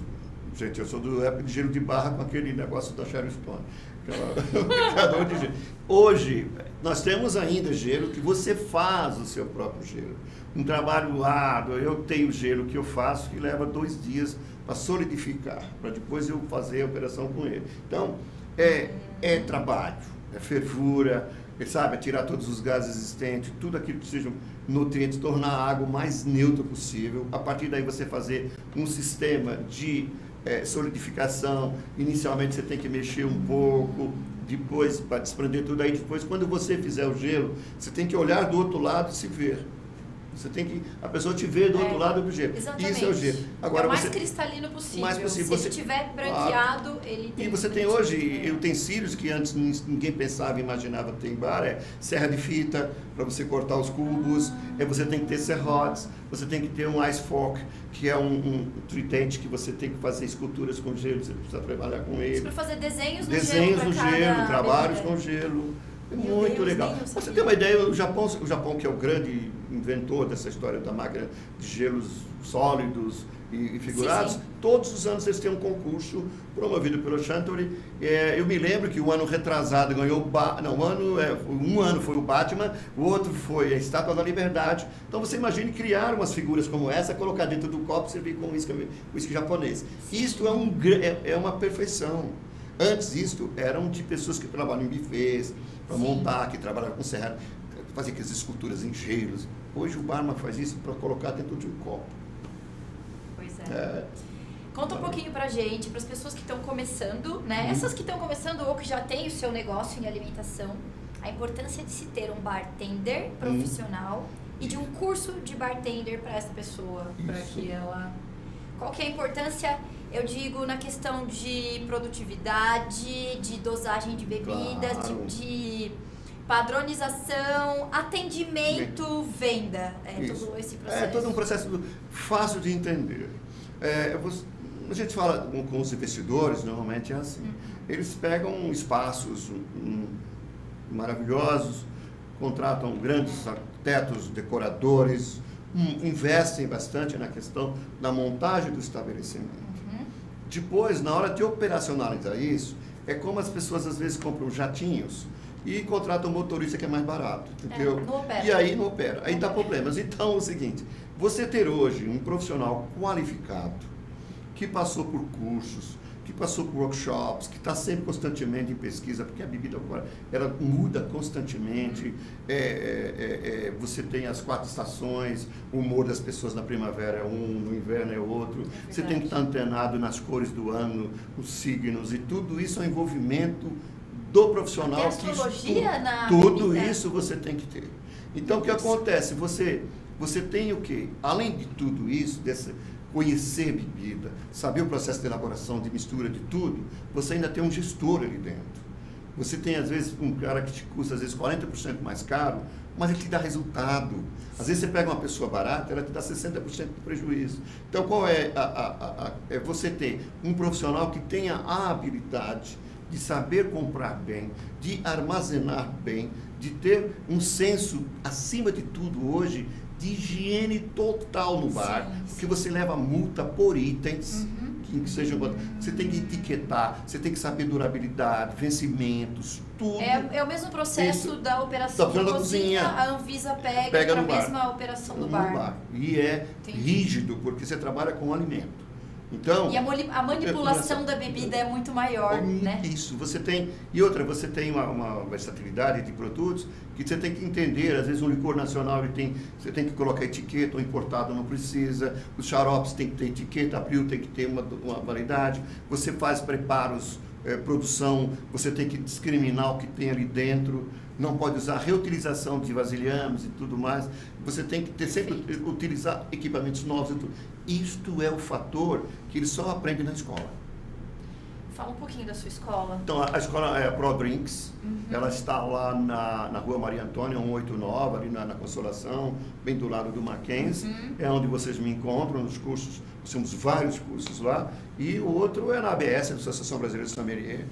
Gente, eu sou do época de gelo de barra com aquele negócio da Sharon Stone. De gelo. Hoje, nós temos ainda gelo que você faz o seu próprio gelo. Um trabalho árduo. Eu tenho gelo que eu faço que leva 2 dias para solidificar, para depois eu fazer a operação com ele. Então, é trabalho, é fervura, sabe, tirar todos os gases existentes, tudo aquilo que sejam nutrientes, tornar a água o mais neutra possível. A partir daí você fazer um sistema de solidificação. Inicialmente você tem que mexer um pouco, depois para desprender tudo. Aí depois, quando você fizer o gelo, você tem que olhar do outro lado e se ver. Você tem que a pessoa te ver do outro lado do gelo. Exatamente. Isso é o gelo. Agora, o mais cristalino possível. Se você estiver branqueado, ele tem... E você tem hoje utensílios que antes ninguém pensava, imaginava ter em bar. Serra de fita, para você cortar os cubos. Você tem que ter serrotes. Você tem que ter um ice fork, que é um tridente que você tem que fazer esculturas com gelo. Você precisa trabalhar com ele. Para fazer desenhos no gelo. Trabalhos com gelo. É muito legal. Você tem uma ideia, o Japão, que é o grande inventor dessa história da máquina de gelos sólidos e figurados, todos os anos eles têm um concurso promovido pelo Chantori. Eu me lembro que o ano retrasado ganhou um ano foi o Batman, o outro foi a Estátua da Liberdade. Então você imagine criar umas figuras como essa, colocar dentro do copo e servir com uísque japonês. Isto é uma perfeição. Antes isto eram de pessoas que trabalham em bufês, para montar, que trabalhavam com serra, fazer aquelas esculturas em gelos. Hoje o barman faz isso para colocar dentro de um copo. Pois é. Conta um pouquinho pra gente, para as pessoas que estão começando, né? Essas que estão começando ou que já têm o seu negócio em alimentação, a importância de se ter um bartender profissional e de um curso de bartender para essa pessoa, para que ela... Qual que é a importância, eu digo, na questão de produtividade, de dosagem de bebidas, de padronização, atendimento, venda. Todo esse processo. É todo um processo fácil de entender. A gente fala com os investidores, normalmente é assim. Eles pegam espaços maravilhosos, contratam grandes arquitetos, decoradores, investem bastante na questão da montagem do estabelecimento. Depois, na hora de operacionalizar isso, é como as pessoas às vezes compram jatinhos e contratam um motorista que é mais barato, entendeu? Não opera. E aí não opera, aí dá problemas. Então, é o seguinte, você ter hoje um profissional qualificado, que passou por cursos, que passou por workshops, que está sempre constantemente em pesquisa, porque a bebida agora ela muda constantemente, você tem as 4 estações, o humor das pessoas na primavera é um, no inverno é outro, você tem que estar antenado nas cores do ano, os signos, e tudo isso é um envolvimento do profissional. Até astrologia na tudo bebida. isso você tem que ter. Então, o que acontece? Você tem o quê? Além de tudo isso, conhecer bebida, saber o processo de elaboração, de mistura, de tudo, você ainda tem um gestor ali dentro. Você tem, às vezes, um cara que te custa, às vezes, 40% mais caro, mas ele te dá resultado. Às vezes, você pega uma pessoa barata, ela te dá 60% do prejuízo. Então, qual é é você ter um profissional que tenha a habilidade de saber comprar bem, de armazenar bem, de ter um senso, acima de tudo, hoje, de higiene total no bar, porque você leva multa por itens, que sejam, você tem que etiquetar, você tem que saber durabilidade, vencimentos, tudo. É o mesmo processo da operação da cozinha, a Anvisa pega para a mesma operação do bar. E é rígido, porque você trabalha com alimento. Então, e a manipulação da bebida é muito maior, né? Isso, você tem... E outra, você tem uma versatilidade de produtos que você tem que entender. Às vezes um licor nacional você tem que colocar etiqueta, o importado não precisa. Os xaropes tem que ter etiqueta, abril tem que ter uma validade. Você faz preparos, produção, você tem que discriminar o que tem ali dentro. Não pode usar reutilização de vasilhames e tudo mais. Você tem que sempre utilizar equipamentos novos e tudo. Isto é o fator que ele só aprende na escola. Fala um pouquinho da sua escola. Então, a escola é a Pro Drinks. Ela está lá na Rua Maria Antônia, 189, ali na Consolação, bem do lado do Mackenzie. É onde vocês me encontram nos cursos. Nós temos vários cursos lá. E o outro é na ABS, Associação Brasileira de Sommelier,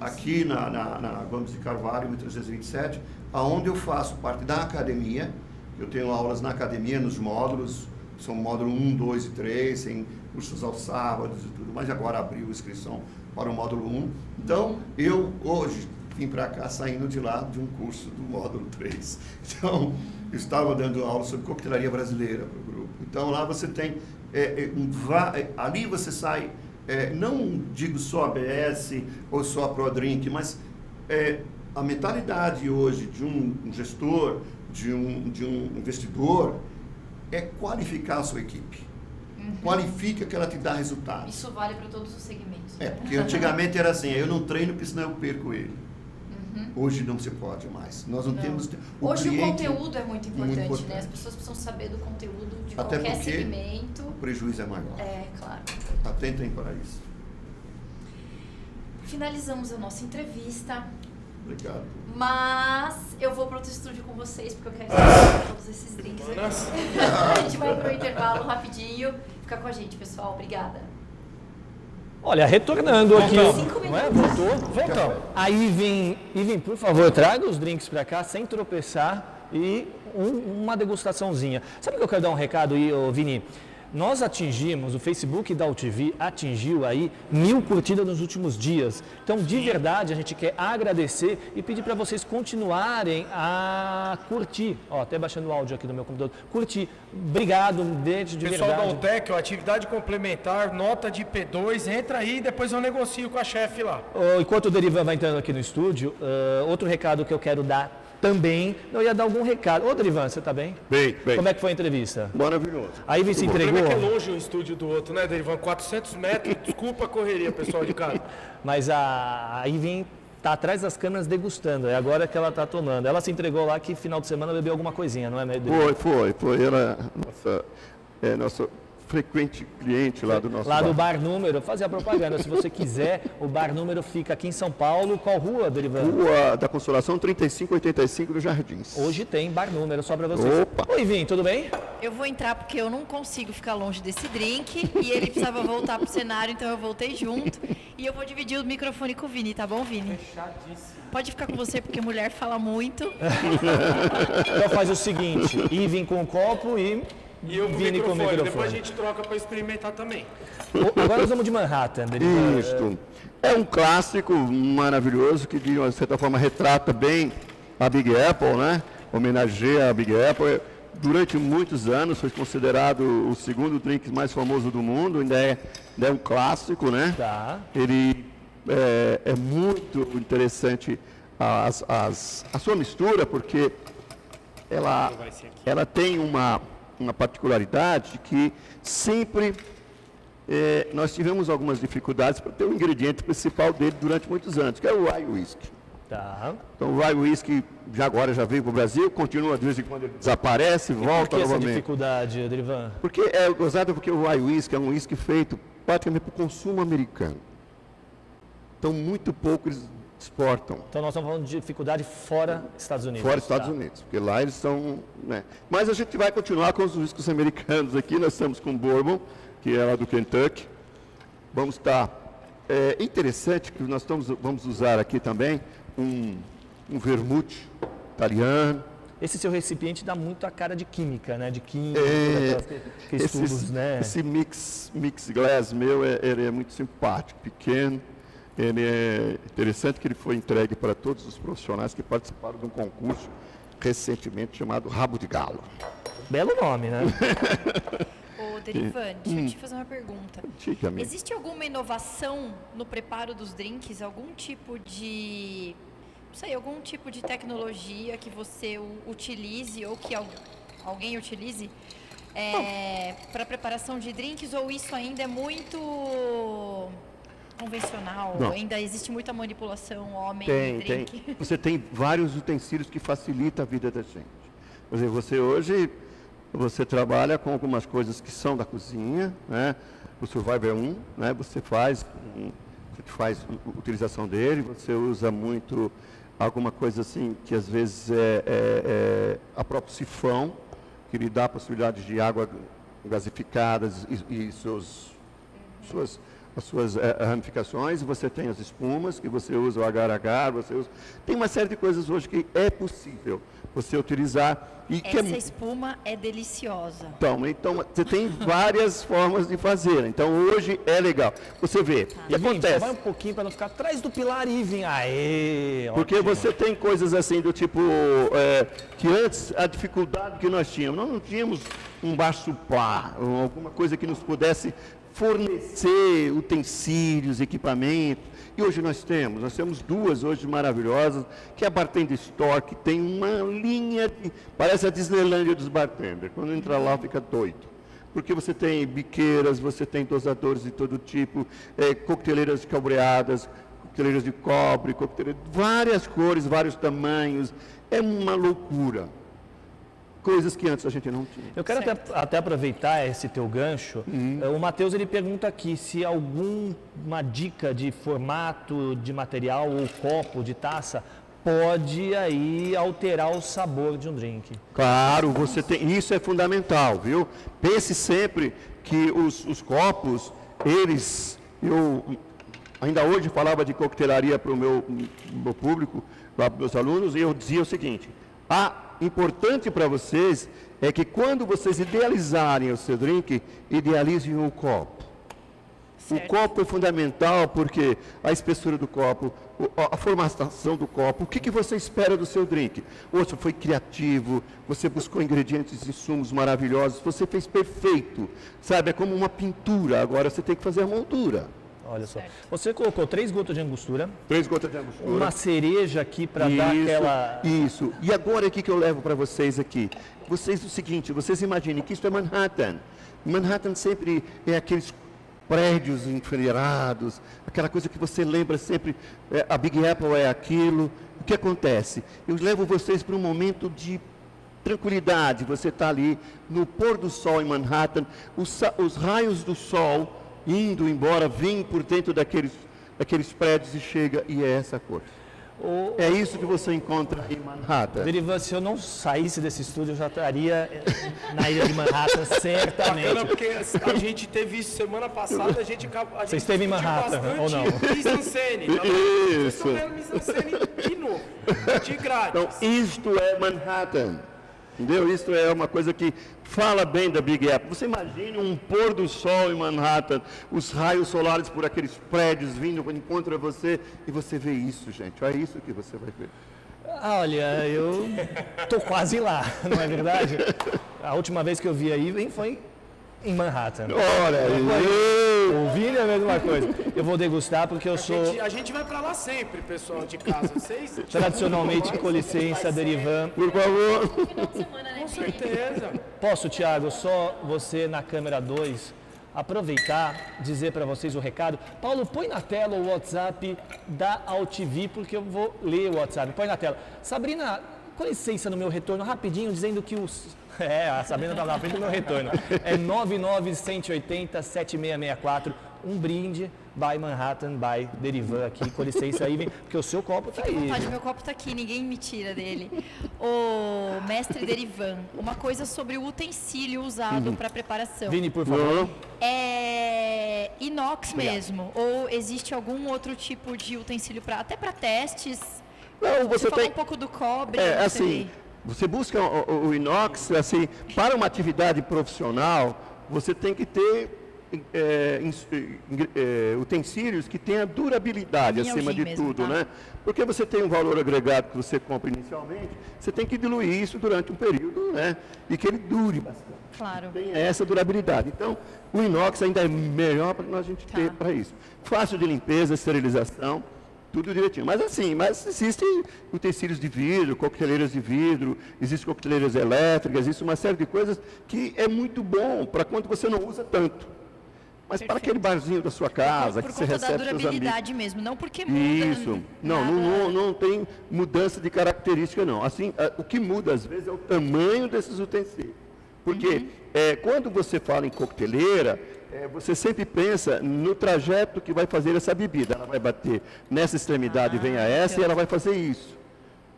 aqui na Gomes de Carvalho, 1327, aonde eu faço parte da academia. Eu tenho aulas na academia, nos módulos, são módulo 1, 2 e 3, tem cursos aos sábados e tudo, mas agora abriu inscrição para o módulo 1. Então, eu hoje vim para cá saindo de lá de um curso do módulo 3. Então, eu estava dando aula sobre coquetelaria brasileira para o grupo. Então, lá você tem, ali você sai, não digo só ABS ou só a ProDrink, mas a mentalidade hoje de um gestor, de um investidor, é qualificar a sua equipe. Qualifica que ela te dá resultado. Isso vale para todos os segmentos. Porque antigamente era assim, eu não treino porque senão eu perco ele. Hoje não se pode mais. Nós não temos... Hoje o conteúdo é muito importante, né? As pessoas precisam saber do conteúdo de até qualquer porque segmento. O prejuízo é maior. Claro. Atentem para isso. Finalizamos a nossa entrevista. Obrigado. Mas eu vou para outro estúdio com vocês, porque eu quero experimentar todos esses drinks aqui. A gente vai para o intervalo rapidinho. Fica com a gente, pessoal. Obrigada. Olha, retornando aqui. 5 Não é? minutos. Voltamos. Aí, Ivan, por favor, traga os drinks para cá sem tropeçar e uma degustaçãozinha. Sabe que eu quero dar um recado aí, Vini? Nós atingimos, o Facebook da UTV atingiu aí 1000 curtidas nos últimos dias. Então, de verdade, a gente quer agradecer e pedir para vocês continuarem a curtir. Ó, até baixando o áudio aqui do meu computador. Curtir. Obrigado, um beijo de Pessoal verdade. da UTEC, atividade complementar, nota de P2, entra aí e depois eu negocio com a chefe lá. Enquanto o Derivan vai entrando aqui no estúdio, outro recado que eu quero dar também, eu ia dar algum recado. Ô, Derivan, você tá bem? Bem. Como é que foi a entrevista? Maravilhoso. Aí você O entregou? problema é que é longe um estúdio do outro, né, Derivan? 400 metros, desculpa a correria, pessoal de casa. Mas a Ivin tá atrás das câmeras degustando, é agora que ela tá tomando. Ela se entregou lá que final de semana bebeu alguma coisinha, não é, Derivan? Foi. Ela nossa frequente cliente lá do nosso Lá do bar. Bar Número, fazer a propaganda, se você quiser, o Bar Número fica aqui em São Paulo, qual rua, Dorivan? Rua da Consolação 3585 dos Jardins. Hoje tem Bar Número, só pra vocês. Opa. Oi, Vim, tudo bem? Eu vou entrar porque eu não consigo ficar longe desse drink e ele precisava voltar pro cenário, então eu voltei junto. E eu vou dividir o microfone com o Vini, tá bom, Vini? Fechadíssimo. Pode ficar com você porque mulher fala muito. Então faz o seguinte, Ivin com o copo e eu Vini com o microfone. Depois a gente troca para experimentar também. Agora nós vamos de Manhattan, Dorivan. Isto. É um clássico maravilhoso que, de uma certa forma, retrata bem a Big Apple, né? Homenageia a Big Apple. Durante muitos anos foi considerado o segundo drink mais famoso do mundo, ainda é um clássico, né? Tá. Ele é muito interessante a sua mistura, porque ela tem uma particularidade que sempre nós tivemos algumas dificuldades para ter o ingrediente principal dele durante muitos anos, que é o Rye Whisky. Tá. Então o Rye Whisky já veio para o Brasil, continua de vez em quando ele desaparece, volta Por que essa novamente. dificuldade, Dorivan? Porque é gozado porque o Rye Whisky é um whisky feito praticamente para o consumo americano. Então muito pouco eles exportam. Então nós estamos falando de dificuldade fora Estados Unidos. Fora dos Estados Tá. Unidos, porque lá eles estão... Né? Mas a gente vai continuar com os whiskies americanos aqui, nós estamos com o Bourbon, que é lá do Kentucky. Vamos estar... É interessante que nós vamos usar aqui também um vermute italiano. Esse seu recipiente dá muito a cara de química, né? De química, aqueles estudos, né? Esse mix glass meu, ele é muito simpático, pequeno. Ele é interessante que ele foi entregue para todos os profissionais que participaram de um concurso recentemente chamado Rabo de Galo. Belo nome, né? Ô, Dorivan, deixa eu te fazer uma pergunta. Diga-me. Existe alguma inovação no preparo dos drinks? Algum tipo de... Não sei, algum tipo de tecnologia que você utilize ou que alguém utilize para preparação de drinks? Ou isso ainda é muito convencional? Não. Ainda existe muita manipulação homem Tem. drink? Você tem vários utensílios que facilitam a vida da gente. Por exemplo, você hoje trabalha com algumas coisas que são da cozinha, né? O Survivor 1, né? Você faz a utilização dele, você usa muito alguma coisa assim que às vezes a próprio sifão, que lhe dá a possibilidade de água gasificadas e as suas ramificações, você tem as espumas, que você usa o agar-agar, tem uma série de coisas hoje que é possível você utilizar. E Essa espuma é deliciosa. Então, você tem várias formas de fazer. Então, hoje é legal. Você vê, o que Ivin, acontece? só vai um pouquinho para não ficar atrás do pilar, Ivin. Aê! Porque ótimo. você tem coisas assim do tipo, que antes a dificuldade que nós não tínhamos um bar supá, ou alguma coisa que nos pudesse fornecer utensílios, equipamento. E hoje nós temos duas hoje maravilhosas, que é a Bartender Store, que tem uma linha, parece a Disneylândia dos bartenders. Quando entra lá, fica doido. Porque você tem biqueiras, você tem dosadores de todo tipo, coqueteleiras cabreadas, coqueteleiras de cobre, várias cores, vários tamanhos. É uma loucura. Coisas que antes a gente não tinha. Eu quero até aproveitar esse teu gancho. O Matheus ele pergunta aqui se alguma dica de formato de material ou copo de taça pode aí alterar o sabor de um drink. Claro, isso é fundamental, viu? Pense sempre que os copos, eu ainda hoje falava de coquetelaria para o meu público, para os meus alunos, e eu dizia o seguinte: importante para vocês é que quando vocês idealizarem o seu drink, idealizem o copo. Certo. O copo é fundamental porque a espessura do copo, a formatação do copo, o que você espera do seu drink? Você foi criativo, você buscou ingredientes e insumos maravilhosos, você fez perfeito, sabe? É como uma pintura, agora você tem que fazer a moldura. Olha só. Você colocou 3 gotas de angostura, 3 gotas de angostura. uma cereja aqui para dar aquela... Isso. E agora o que eu levo para vocês aqui? O seguinte, vocês imaginem que isso é Manhattan. Manhattan sempre é aqueles prédios enfileirados, aquela coisa que você lembra sempre, a Big Apple é aquilo. O que acontece? Eu levo vocês para um momento de tranquilidade, você está ali no pôr do sol em Manhattan, os raios do sol indo embora, vêm por dentro daqueles prédios e chega, e é essa cor. É isso que você encontra em Manhattan. Derivan, se eu não saísse desse estúdio, eu já estaria na ilha de Manhattan, certamente. Bacana, porque a gente teve isso semana passada, Você esteve em Manhattan, ou não? Mise-en-scène. Isso. Vocês estão vendo mise-en-scène de novo, de grátis. Então, isto é Manhattan. Entendeu? Isso é uma coisa que fala bem da Big Apple. Você imagina um pôr do sol em Manhattan, os raios solares por aqueles prédios vindo contra você, e você vê isso, gente. É isso que você vai ver. Olha, eu tô quase lá, não é verdade? A última vez que eu vi a Iven foi em Manhattan. Olha aí! O Vini é a mesma coisa. Eu vou degustar porque eu sou... A gente vai pra lá sempre, pessoal de casa. Vocês... Tradicionalmente, com licença, Derivan. Por favor. Final de semana, né, Com Vini? certeza. Posso, Thiago, só você na câmera 2, aproveitar, dizer para vocês o recado. Paulo, põe na tela o WhatsApp da AltV, porque eu vou ler o WhatsApp. Põe na tela. Sabrina, com licença no meu retorno, rapidinho, dizendo que os... a Sabrina está na frente do meu retorno. É 99180-7664. Um brinde by Manhattan, by Derivan aqui. Com licença aí, porque o seu copo está aí. Vontade, meu copo está aqui, ninguém me tira dele. O mestre Derivan, uma coisa sobre o utensílio usado para preparação. Vini, por favor. É inox mesmo? Ou existe algum outro tipo de utensílio, até para testes? Não, você falou tem... um pouco do cobre. É, assim, você busca o inox, assim, para uma atividade profissional, você tem que ter utensílios que tenham durabilidade acima de mesmo, tudo, tá? né? Porque você tem um valor agregado que você compra inicialmente, você tem que diluir isso durante um período, né? E que ele dure bastante. Claro. Tem essa durabilidade. Então, o inox ainda é melhor para a gente ter para isso. Fácil de limpeza, esterilização, tudo direitinho. Mas assim, existem utensílios de vidro, coqueteleiras de vidro, existem coqueteleiras elétricas, existe uma série de coisas que é muito bom para quando você não usa tanto. Mas para aquele barzinho da sua casa, que você recebe seus amigos. Por conta da durabilidade mesmo, não porque muda. Isso. Não tem mudança de característica, não. Assim, o que muda, às vezes, é o tamanho desses utensílios. Porque quando você fala em coqueteleira, você sempre pensa no trajeto que vai fazer essa bebida. Ela vai bater nessa extremidade, vem a essa, e ela vai fazer isso.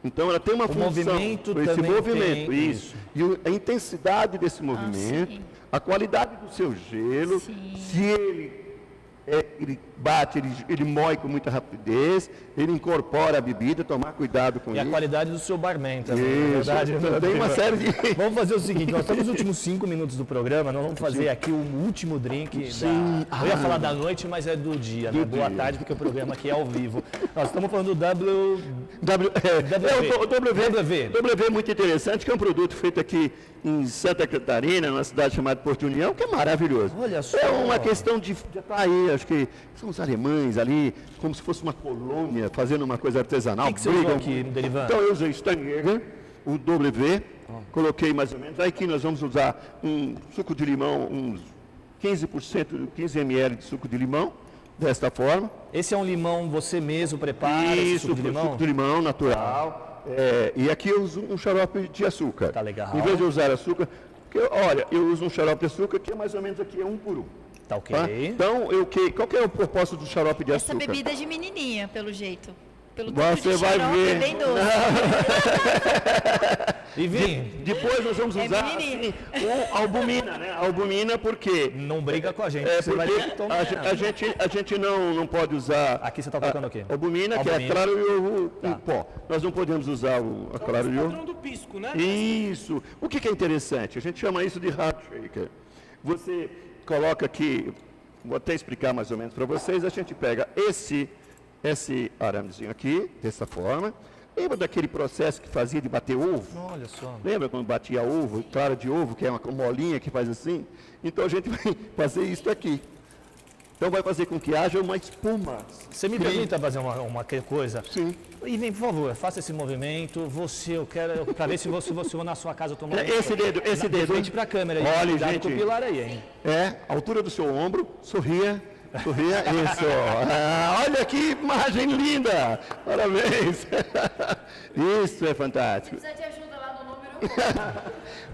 Então, ela tem uma função. Movimento esse também movimento, tem isso. E a intensidade desse movimento, a qualidade do seu gelo, se ele bate, ele moe com muita rapidez, ele incorpora a bebida, tomar cuidado com isso. E a qualidade do seu barman também, Isso, na verdade. tem uma série de... Vamos fazer o seguinte, nós estamos nos últimos 5 minutos do programa, nós vamos fazer aqui o último drink Eu ia falar da noite, mas é do dia, né? Boa tarde, porque o programa aqui é ao vivo. Nós estamos falando do W é muito interessante, que é um produto feito aqui em Santa Catarina, numa cidade chamada Porto União, que é maravilhoso. Olha só. É uma questão de estar aí, acho que são os alemães ali, como se fosse uma colônia, fazendo uma coisa artesanal. O que você usou aqui, Derivan? Então eu usei Steinegger, o W, coloquei mais ou menos. Aí aqui nós vamos usar um suco de limão, uns 15%, 15 ml de suco de limão, desta forma. Esse é um limão, você mesmo prepara? Isso, suco de limão? Suco de limão natural. E aqui eu uso um xarope de açúcar. Tá legal. Em vez de usar açúcar, porque, olha, eu uso um xarope de açúcar que é mais ou menos aqui, é 1 por 1. Tá ok. Tá? Então, qual que é o propósito do xarope de açúcar? Essa bebida é de menininha, pelo jeito. Pelo Você vai xarope, ver. é bem doce. E vim. Depois nós vamos usar assim, albumina, né? Albumina porque... Não briga com a gente. É você vai porque ter que tomar. a gente não pode usar... Aqui você está colocando o quê? Albumina, que é claro e ovo em pó. Nós não podemos usar a claro e É o ovo. padrão do pisco, né? Isso. O que é interessante? A gente chama isso de hard shaker. Você coloca aqui, vou até explicar mais ou menos para vocês, a gente pega esse aramezinho aqui, dessa forma. Lembra daquele processo que fazia de bater ovo? Olha só. Lembra quando batia ovo, clara de ovo, que é uma molinha que faz assim? Então a gente vai fazer isso aqui. Então vai fazer com que haja uma espuma. Você me permita fazer uma coisa? Sim. E vem, por favor, faça esse movimento. Eu quero para ver se você na sua casa tomar Esse dedo. De frente para a câmera. Olha, cuidado gente. com o pilar aí, hein? A altura do seu ombro, sorria, isso. Olha que imagem linda! Parabéns! Isso é fantástico. Precisa de ajuda lá no número?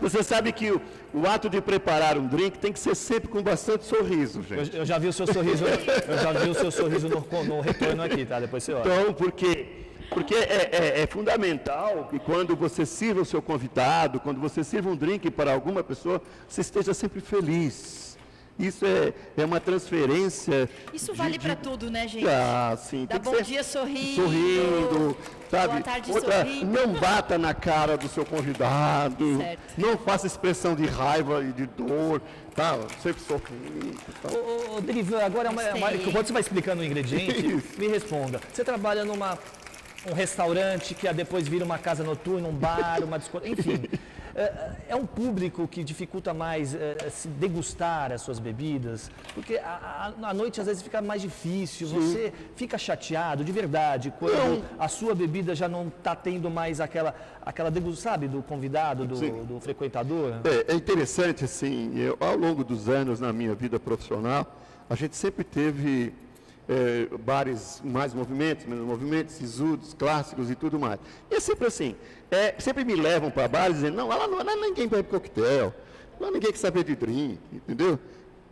Você sabe que o ato de preparar um drink tem que ser sempre com bastante sorriso, gente. Eu já vi o seu sorriso, no retorno aqui, tá? Depois você olha. Então, porque é fundamental que quando você sirva o seu convidado, quando você sirva um drink para alguma pessoa, você esteja sempre feliz. Isso é uma transferência. Isso vale para tudo, né, gente? Ah, sim. Dá bom dia sorrindo. Sorrindo, sabe? Boa tarde Outra, sorrindo. não bata na cara do seu convidado. Certo. Não faça expressão de raiva e de dor. Tá? Sempre sorrindo. Tá? Ô, Drivan, agora, Gostei. quando você vai explicando o ingrediente, me responda. Você trabalha um restaurante que depois vira uma casa noturna, um bar, uma discoteca, enfim. É um público que dificulta mais se degustar as suas bebidas, porque à noite às vezes fica mais difícil, você fica chateado de verdade quando a sua bebida já não está tendo mais aquela degustação, sabe, do convidado, do frequentador. É interessante, assim, ao longo dos anos na minha vida profissional, a gente sempre teve bares mais movimentos, menos movimentos, sisudos, clássicos e tudo mais. E é sempre assim, sempre me levam para bares dizendo, não, lá ninguém bebe coquetel, lá ninguém quer saber de drink, entendeu?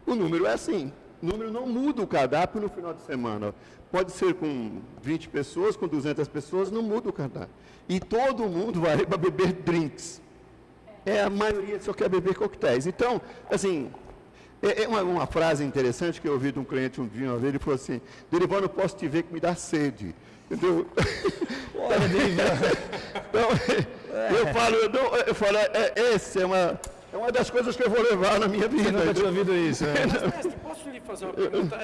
O número é assim, o número não muda o cardápio no final de semana. Pode ser com 20 pessoas, com 200 pessoas, não muda o cardápio. E todo mundo vai para beber drinks. A maioria só quer beber coquetéis. Então, assim, uma frase interessante que eu ouvi de um cliente um dia, uma vez, ele falou assim, Derivan, não posso te ver que me dá sede. Entendeu? Olha, Derivan. Então, eu falo, essa é uma das coisas que eu vou levar na minha vida. Você nunca tinha ouvido isso, né? Mestre, posso lhe fazer uma pergunta?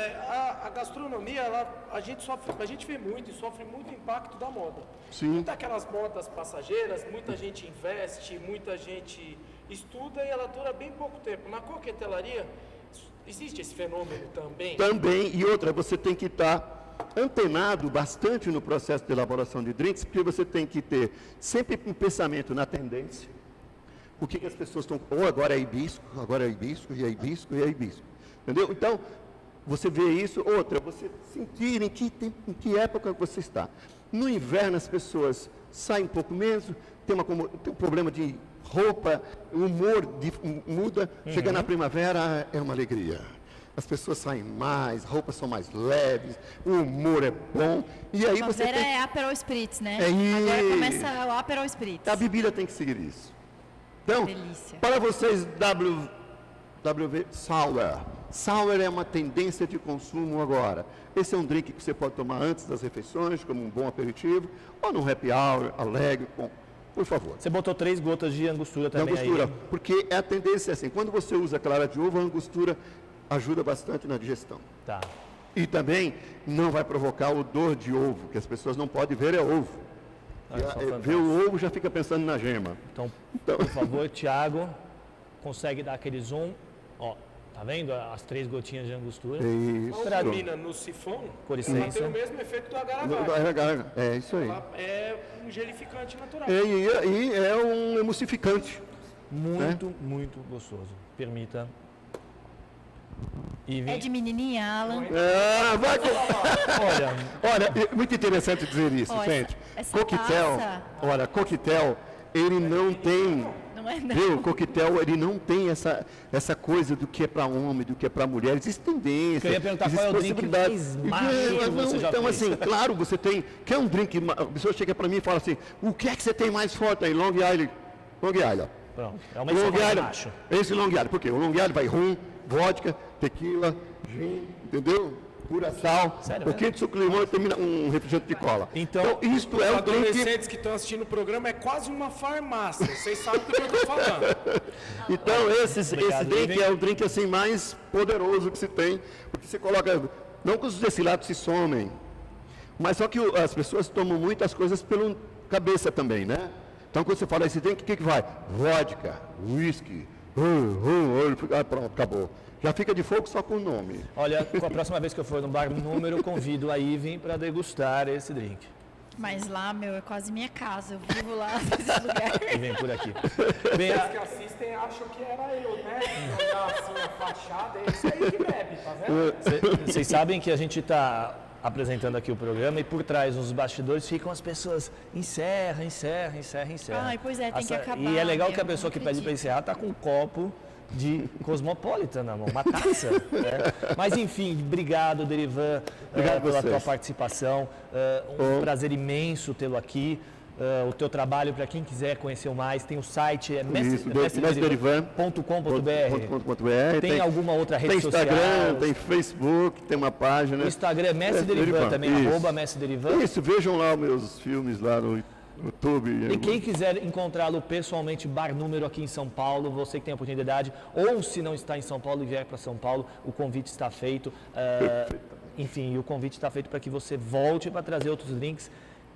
A gastronomia, a gente vê muito e sofre muito impacto da moda. Sim. Muitas aquelas modas passageiras, muita gente investe, muita gente estuda e ela dura bem pouco tempo. Na coquetelaria, existe esse fenômeno também? Também, e outra, você tem que estar antenado bastante no processo de elaboração de drinks, porque você tem que ter sempre um pensamento na tendência. O que as pessoas estão... agora é hibisco, e é hibisco, e é hibisco. Entendeu? Então, você vê isso. Outra, você sentir em que época você está. No inverno, as pessoas saem um pouco menos, tem um problema de roupa, o humor muda. Chega na primavera, é uma alegria. As pessoas saem mais, roupas são mais leves, o humor é bom. E aí você tem... é Aperol Spritz, né? É agora começa o Aperol Spritz. A bebida tem que seguir isso. Então, delícia. para vocês, WV Sour. Sour é uma tendência de consumo agora. Esse é um drink que você pode tomar antes das refeições, como um bom aperitivo, ou num happy hour, alegre, por favor. Você botou 3 gotas de angostura também angostura, aí. Porque a tendência é assim, quando você usa clara de ovo, a angostura ajuda bastante na digestão. Tá. E também não vai provocar odor de ovo, que as pessoas não podem ver ovo. Ver o ovo já fica pensando na gema. Então, por favor, Thiago, consegue dar aquele zoom. Ó, tá vendo as 3 gotinhas de angostura? Isso. A mina no sifão, Com ela licença. tem o mesmo efeito do agar-agar. É isso aí. Ela é um gelificante natural. E é um emulsificante. Muito, muito gostoso. Permita. É de menininha, Alan. Olha, é muito interessante dizer isso, gente. Essa Coquetel, taça... coquetel, ele não tem... Não é não. Viu? O coquetel, ele não tem essa coisa do que é para homem, do que é para mulher. Existe tendência. Eu ia perguntar qual é o drink mais macho que você já então, fez. assim, claro, você tem... Quer um drink... A pessoa chega para mim e fala assim, o que é que você tem mais forte aí? Long Island. Pronto, é uma escolha macho. Esse Long Island. Por quê? O Long Island vai rum, vodka, tequila, gin, entendeu? Pura sal. Sério, o quente, suco de limão e termina um refrigerante de cola. Então isto é Os um drink... adolescentes que estão assistindo o programa é quase uma farmácia. Vocês sabem do que eu estou falando. Então, esse drink é o drink assim, mais poderoso que se tem, porque você coloca... Não que os destilados se somem, mas só que as pessoas tomam muitas coisas pela cabeça também, né? Então, quando você fala esse drink, o que vai? Vodka, whisky, pronto, acabou. Já fica de fogo só com o nome. Olha, com a próxima vez que eu for no bar número, eu convido a Iven para degustar esse drink. Mas lá, é quase minha casa. Eu vivo lá nesse lugar. E vem por aqui. Bem, os que assistem acham que era eu, né? Olhar assim a fachada, é isso aí que bebe, tá vendo? Vocês sabem que a gente está apresentando aqui o programa e por trás, nos bastidores, ficam as pessoas, encerra. Ai, pois é, tem que acabar. E é legal que a eu pessoa não que pede para acredito. encerrar tá com um copo de Cosmopolitan na mão, uma taça. Né? Mas enfim, obrigado, Derivan, Obrigado pela vocês. tua participação. Um prazer imenso tê-lo aqui. O teu trabalho, para quem quiser conhecer mais, tem o site mestrederivan.com.br. Tem alguma outra rede tem social? Instagram, tem Facebook, tem uma página. O Instagram é Mestre Mestre Derivan Derivan, também, isso. arroba Mestre Derivan. Isso, vejam lá os meus filmes lá no YouTube. E quem quiser encontrá-lo pessoalmente, Bar Número aqui em São Paulo, você que tem a oportunidade, ou se não está em São Paulo e vier para São Paulo, o convite está feito. Enfim, o convite está feito para que você volte para trazer outros drinks.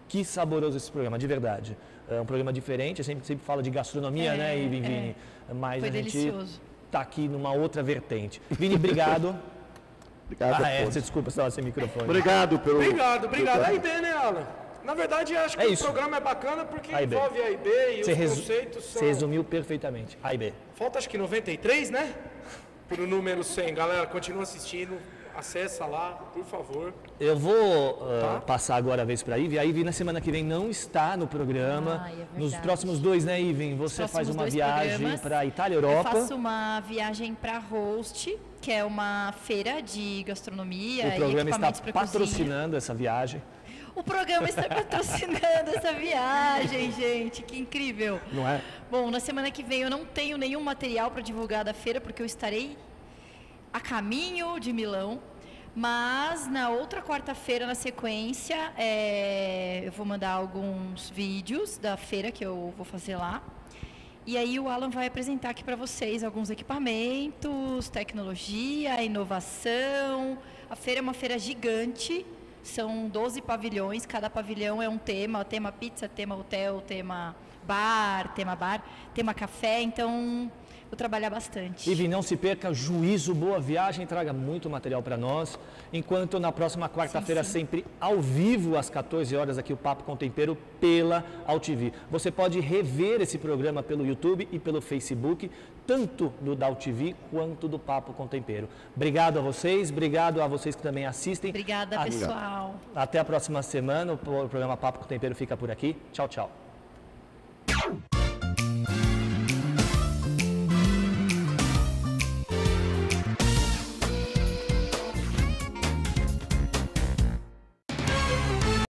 Que saboroso esse programa, de verdade. É um programa diferente, a gente sempre fala de gastronomia, né, e Vini? Mas Foi a gente delicioso. está aqui numa outra vertente. Vini, obrigado. Obrigado a todos. Você desculpa, estava sem microfone. Obrigado pelo... Obrigado. A IB, né, Alan? Na verdade, acho que É o isso. programa é bacana porque A IB. envolve a IB e os conceitos são... Você resumiu perfeitamente. A e B. Falta acho que 93, né? Pro número 100. Galera, continua assistindo. Acessa lá, por favor. Eu vou passar agora a vez para a Ivy. A Ivy na semana que vem não está no programa. Ai, é verdade. Nos próximos 2, né, Ivy? Você Próximos faz uma 2 viagem programas. para a Itália, Europa. Eu faço uma viagem para Host, que é uma feira de gastronomia O e programa está equipamentos para cozinha. patrocinando essa viagem. O programa está patrocinando essa viagem, gente, que incrível. Não é? Bom, na semana que vem eu não tenho nenhum material para divulgar da feira, porque eu estarei a caminho de Milão. Mas na outra quarta-feira, na sequência, eu vou mandar alguns vídeos da feira que eu vou fazer lá. E aí o Alan vai apresentar aqui para vocês alguns equipamentos, tecnologia, inovação. A feira é uma feira gigante, são 12 pavilhões, cada pavilhão é um tema pizza, tema hotel, tema bar, tema café, então vou trabalhar bastante. Ivy, não se perca, juízo, boa viagem, traga muito material para nós. Enquanto na próxima quarta-feira, sempre ao vivo, às 14 horas, aqui o Papo com Tempero pela AltV. Você pode rever esse programa pelo YouTube e pelo Facebook, tanto do da AltV quanto do Papo com Tempero. Obrigado a vocês que também assistem. Obrigada, pessoal. Até a próxima semana, o programa Papo com Tempero fica por aqui. Tchau, tchau.